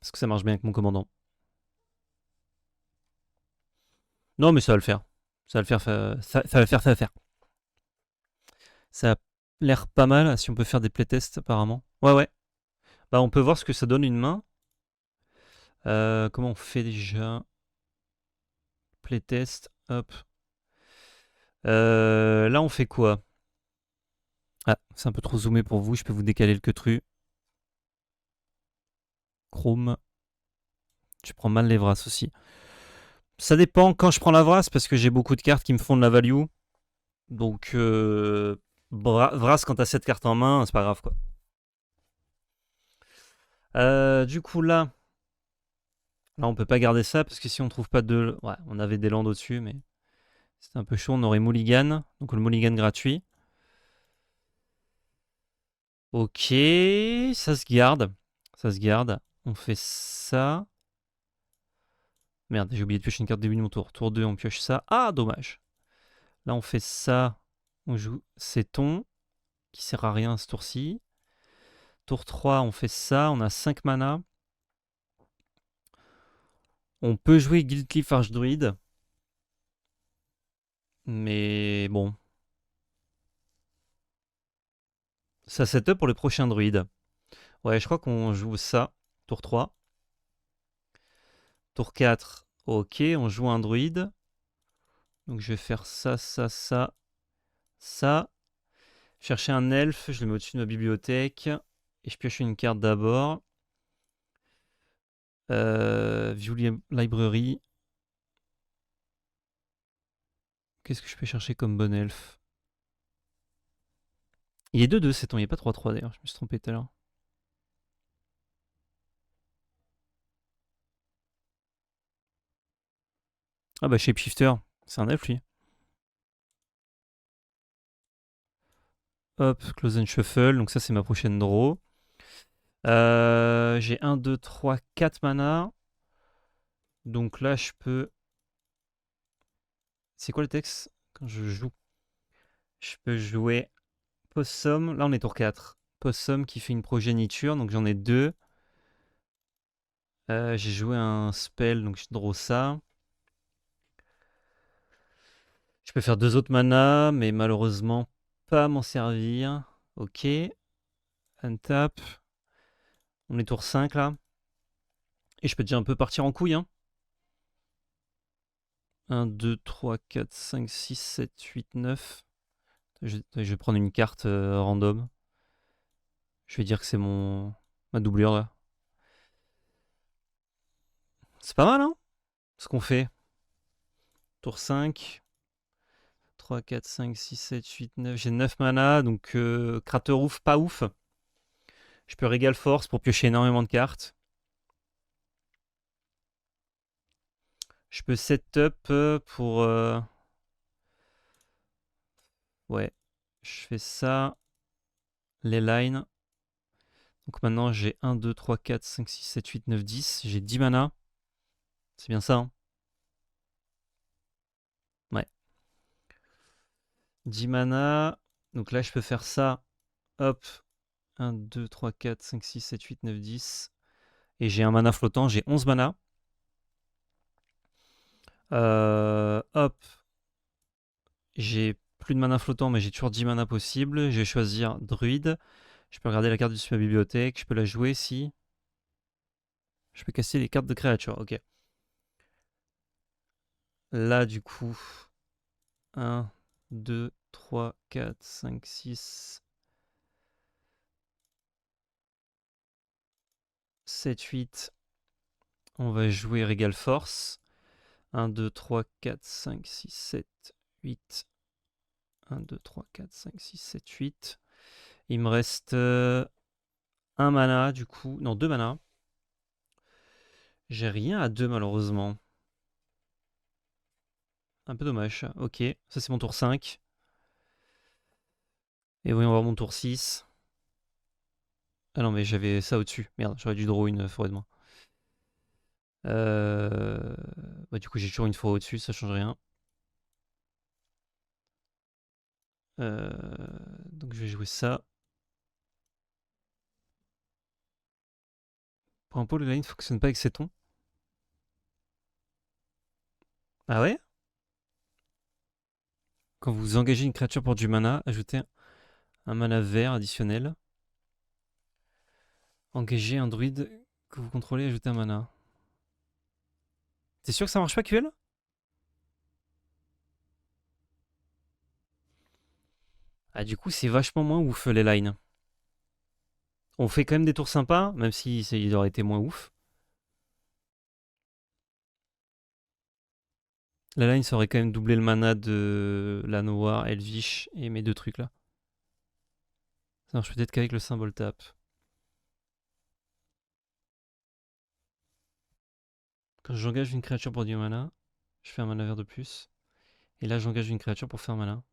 Parce que ça marche bien avec mon commandant. Non, mais ça va le faire. Ça va le faire, ça va le faire, ça va le faire. Ça a l'air pas mal, si on peut faire des playtests apparemment. Ouais, ouais. Bah, on peut voir ce que ça donne une main. Comment on fait déjà? Playtest, hop. Là, on fait quoi? Ah, c'est un peu trop zoomé pour vous, je peux vous décaler le queutru. Chrome. Tu prends mal les Vras aussi. Ça dépend quand je prends la Vras, parce que j'ai beaucoup de cartes qui me font de la value. Donc, Vras, quand t'as cette carte en main, c'est pas grave, quoi. Du coup, là, on peut pas garder ça, parce que si on trouve pas de... Ouais, on avait des landes au-dessus, mais c'est un peu chaud. On aurait Mulligan, donc le Mulligan gratuit. Ok, ça se garde. Ça se garde. On fait ça. Merde, j'ai oublié de piocher une carte début de mon tour. Tour 2, on pioche ça. Ah, dommage. Là, on fait ça. On joue Céton, qui sert à rien ce tour-ci. Tour 3, on fait ça. On a 5 mana. On peut jouer Guildcliff Archdruid. Mais bon. Ça set up pour le prochain druide. Ouais, je crois qu'on joue ça. Tour 3. Tour 4. Ok, on joue un druide. Donc je vais faire ça, ça, ça, ça. Chercher un elfe, je le mets au-dessus de ma bibliothèque. Et je pioche une carte d'abord. View Library. Qu'est-ce que je peux chercher comme bon elfe? Il est 2-2, c'est ton, il n'est pas 3-3 d'ailleurs, je me suis trompé tout à l'heure. Ah bah Shapeshifter, c'est un elfe lui. Hop, Close and Shuffle, donc ça c'est ma prochaine draw. J'ai 1, 2, 3, 4 mana. Donc là, je peux... C'est quoi le texte quand je joue? Je peux jouer Possum. Là, on est tour 4. Possum qui fait une progéniture, donc j'en ai 2. J'ai joué un spell, donc je draw ça. Je peux faire 2 autres mana, mais malheureusement pas m'en servir. Ok. Untap. On est tour 5 là. Et je peux déjà un peu partir en couille. Hein. 1, 2, 3, 4, 5, 6, 7, 8, 9. Je vais prendre une carte random. Je vais dire que c'est ma doublure là. C'est pas mal, hein, ce qu'on fait. Tour 5. 3, 4, 5, 6, 7, 8, 9. J'ai 9 mana, donc crater ouf, pas ouf. Je peux régal force pour piocher énormément de cartes. Je peux setup pour... Ouais, je fais ça. Les lines. Donc maintenant j'ai 1, 2, 3, 4, 5, 6, 7, 8, 9, 10. J'ai 10 mana. C'est bien ça, hein. Ouais. 10 mana. Donc là je peux faire ça. Hop. 1, 2, 3, 4, 5, 6, 7, 8, 9, 10. Et j'ai un mana flottant, j'ai 11 mana. Hop. J'ai plus de mana flottant, mais j'ai toujours 10 mana possible. Je vais choisir druide. Je peux regarder la carte de ma bibliothèque. Je peux la jouer si. Je peux casser les cartes de créatures. Ok. Là, du coup. 1, 2, 3, 4, 5, 6, 7, 8. On va jouer Regal Force. 1, 2, 3, 4, 5, 6, 7, 8. 1, 2, 3, 4, 5, 6, 7, 8. Il me reste un mana, du coup. Non, 2 mana. J'ai rien à 2, malheureusement. Un peu dommage. Ok, ça c'est mon tour 5. Et voyons voir mon tour 6. Ah non, mais j'avais ça au-dessus. Merde, j'aurais dû draw une forêt de main. Bah, du coup, j'ai toujours une forêt au-dessus, ça change rien. Donc je vais jouer ça. Pour un pot, le line ne fonctionne pas avec ces tons. Ah ouais? Quand vous engagez une créature pour du mana, ajoutez un mana vert additionnel. Engagez un druide que vous contrôlez, ajoutez un mana. T'es sûr que ça marche pas, QL? Ah, du coup, c'est vachement moins ouf les lines. On fait quand même des tours sympas, même si il aurait été moins ouf. La line, ça aurait quand même doublé le mana de la Noire, Elvish et mes deux trucs là. Ça marche peut-être qu'avec le symbole tap. Quand j'engage une créature pour du mana, je fais un mana vert de plus. Et là, j'engage une créature pour faire un mana.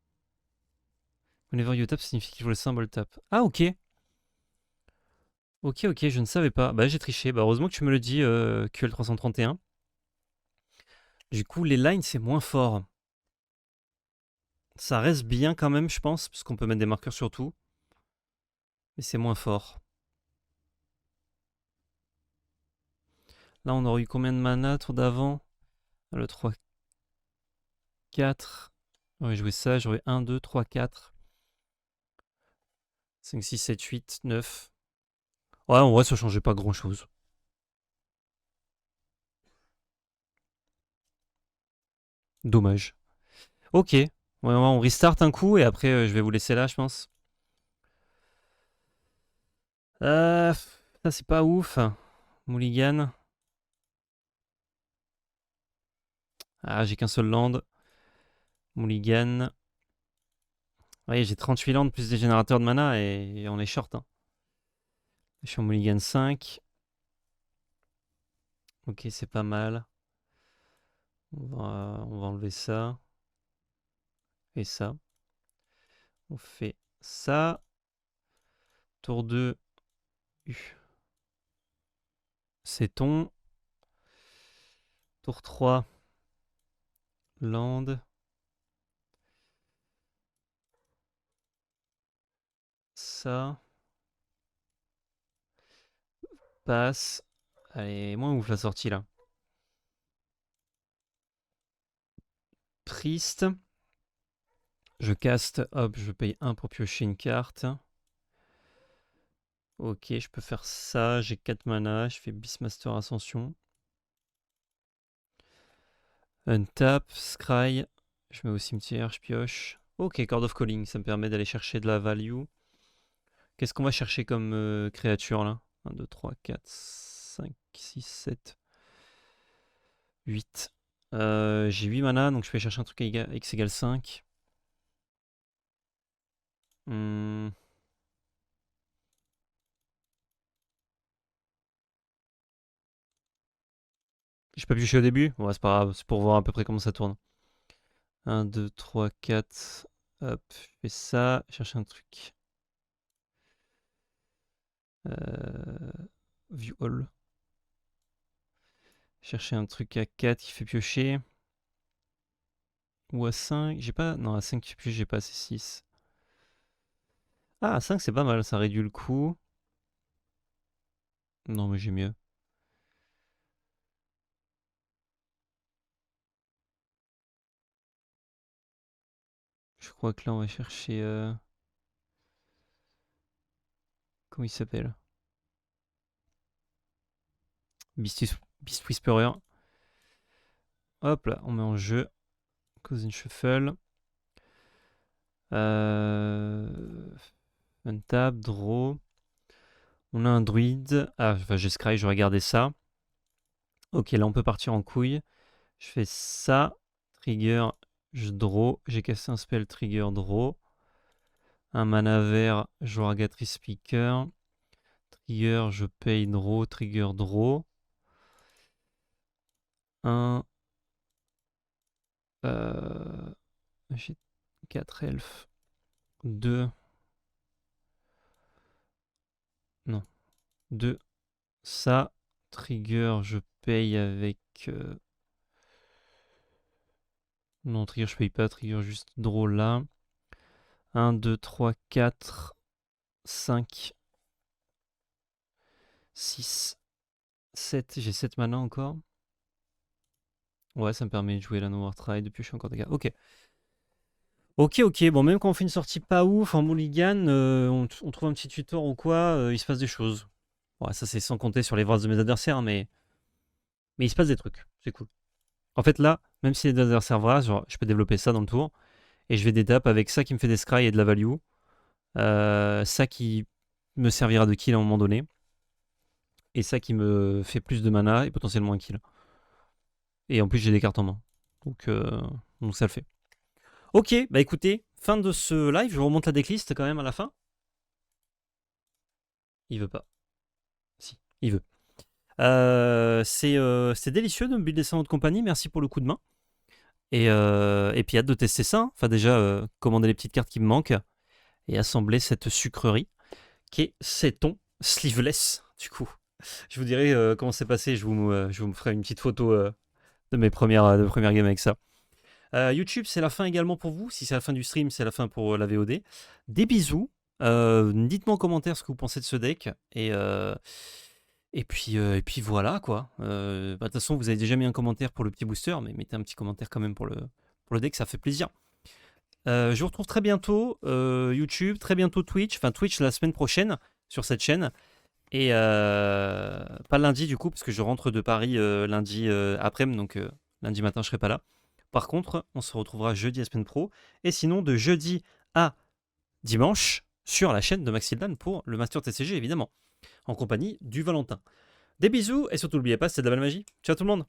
Whenever you tap signifie qu'il faut le symbole tap. Ah, ok. Ok, ok, je ne savais pas. Bah, j'ai triché. Bah, heureusement que tu me le dis, QL331. Du coup, les lines, c'est moins fort. Ça reste bien quand même, je pense, parce qu'on peut mettre des marqueurs sur tout. Mais c'est moins fort. Là, on aurait eu combien de mana tour d'avant? Le 3, 4. J'aurais joué ça, j'aurais 1, 2, 3, 4. 5, 6, 7, 8, 9. Ouais, en vrai, ça changeait pas grand chose. Dommage. Ok. Ouais, on restart un coup et après, je vais vous laisser là, je pense. Ça, c'est pas ouf. Mulligan. Ah, j'ai qu'un seul land. Mulligan. Ouais, j'ai 38 lands plus des générateurs de mana et on est short. Hein. Je suis en Mulligan 5. Ok, c'est pas mal. On va enlever ça. Et ça. On fait ça. Tour 2. C'est ton. Tour 3. Land. Ça. Passe. Allez, moins ouf la sortie là. Priest. Je caste, hop, je paye 1 pour piocher une carte. Ok, je peux faire ça, j'ai 4 mana, je fais Beastmaster Ascension. Untap, Scry, je mets au cimetière, je pioche. Ok, Chord of Calling, ça me permet d'aller chercher de la value. Qu'est-ce qu'on va chercher comme créature là? 1, 2, 3, 4, 5, 6, 7, 8. J'ai 8 mana, donc je vais chercher un truc à X égale 5. J'ai pas pioché au début? Ouais, c'est pas grave, c'est pour voir à peu près comment ça tourne. 1, 2, 3, 4. Hop, je fais ça. Chercher un truc. View all. Chercher un truc à 4 qui fait piocher. Ou à 5. J'ai pas. Non, à 5 qui fait piocher, j'ai pas assez 6. Ah, à 5, c'est pas mal. Ça réduit le coût. Non, mais j'ai mieux. Je crois que là, on va chercher. Comment il s'appelle? Beast Whisperer. Hop là, on met en jeu. Cousin Shuffle. Untap, draw. On a un druide. Ah, enfin, j'ai Scry, j'aurais gardé ça. Ok, là, on peut partir en couille. Je fais ça. Trigger, je draw. J'ai cassé un spell, trigger, draw. Un mana vert, je Ragatrice Speaker. Trigger, je paye, draw. Trigger, draw. Un. J'ai 4 elfes. 2. Non. 2. Ça. Trigger, je paye avec. Non, trigger, je paye pas. Trigger, juste draw là. 1, 2, 3, 4, 5, 6, 7. J'ai 7 mana encore. Ouais, ça me permet de jouer la Noir Try depuis que je suis encore dégâts. Ok. Ok. Bon, même quand on fait une sortie pas ouf en mulligan, on trouve un petit tutor ou quoi, il se passe des choses. Ouais, ça c'est sans compter sur les voix de mes adversaires, mais il se passe des trucs. C'est cool. En fait, là, même si les adversaires voient, genre, je peux développer ça dans le tour. Et je vais d'étape avec ça qui me fait des scry et de la value. Ça qui me servira de kill à un moment donné. Et ça qui me fait plus de mana et potentiellement un kill. Et en plus, j'ai des cartes en main. Donc ça le fait. Ok, bah écoutez, fin de ce live. Je vous remonte la decklist quand même à la fin. Il veut pas. Si, il veut. C'est délicieux de me builder ça en votre compagnie. Merci pour le coup de main. Et puis hâte de tester ça. Hein. Enfin déjà, commander les petites cartes qui me manquent. Et assembler cette sucrerie. Qui est Seton Sleeveless, du coup. Je vous dirai comment c'est passé. Je vous ferai une petite photo de mes premières games avec ça. YouTube, c'est la fin également pour vous. Si c'est la fin du stream, c'est la fin pour la VOD. Des bisous. Dites-moi en commentaire ce que vous pensez de ce deck. Et puis voilà quoi. De toute façon, vous avez déjà mis un commentaire pour le petit booster, mais mettez un petit commentaire quand même pour le deck, ça fait plaisir. Je vous retrouve très bientôt YouTube, très bientôt Twitch. Enfin Twitch la semaine prochaine sur cette chaîne. Et pas lundi du coup, parce que je rentre de Paris lundi après-midi, donc lundi matin je serai pas là. Par contre, on se retrouvera jeudi à semaine pro. Et sinon, de jeudi à dimanche, sur la chaîne de Maxildan pour le Master TCG, évidemment, en compagnie du Valentin. Des bisous, et surtout n'oubliez pas, c'est de la belle magie. Ciao tout le monde!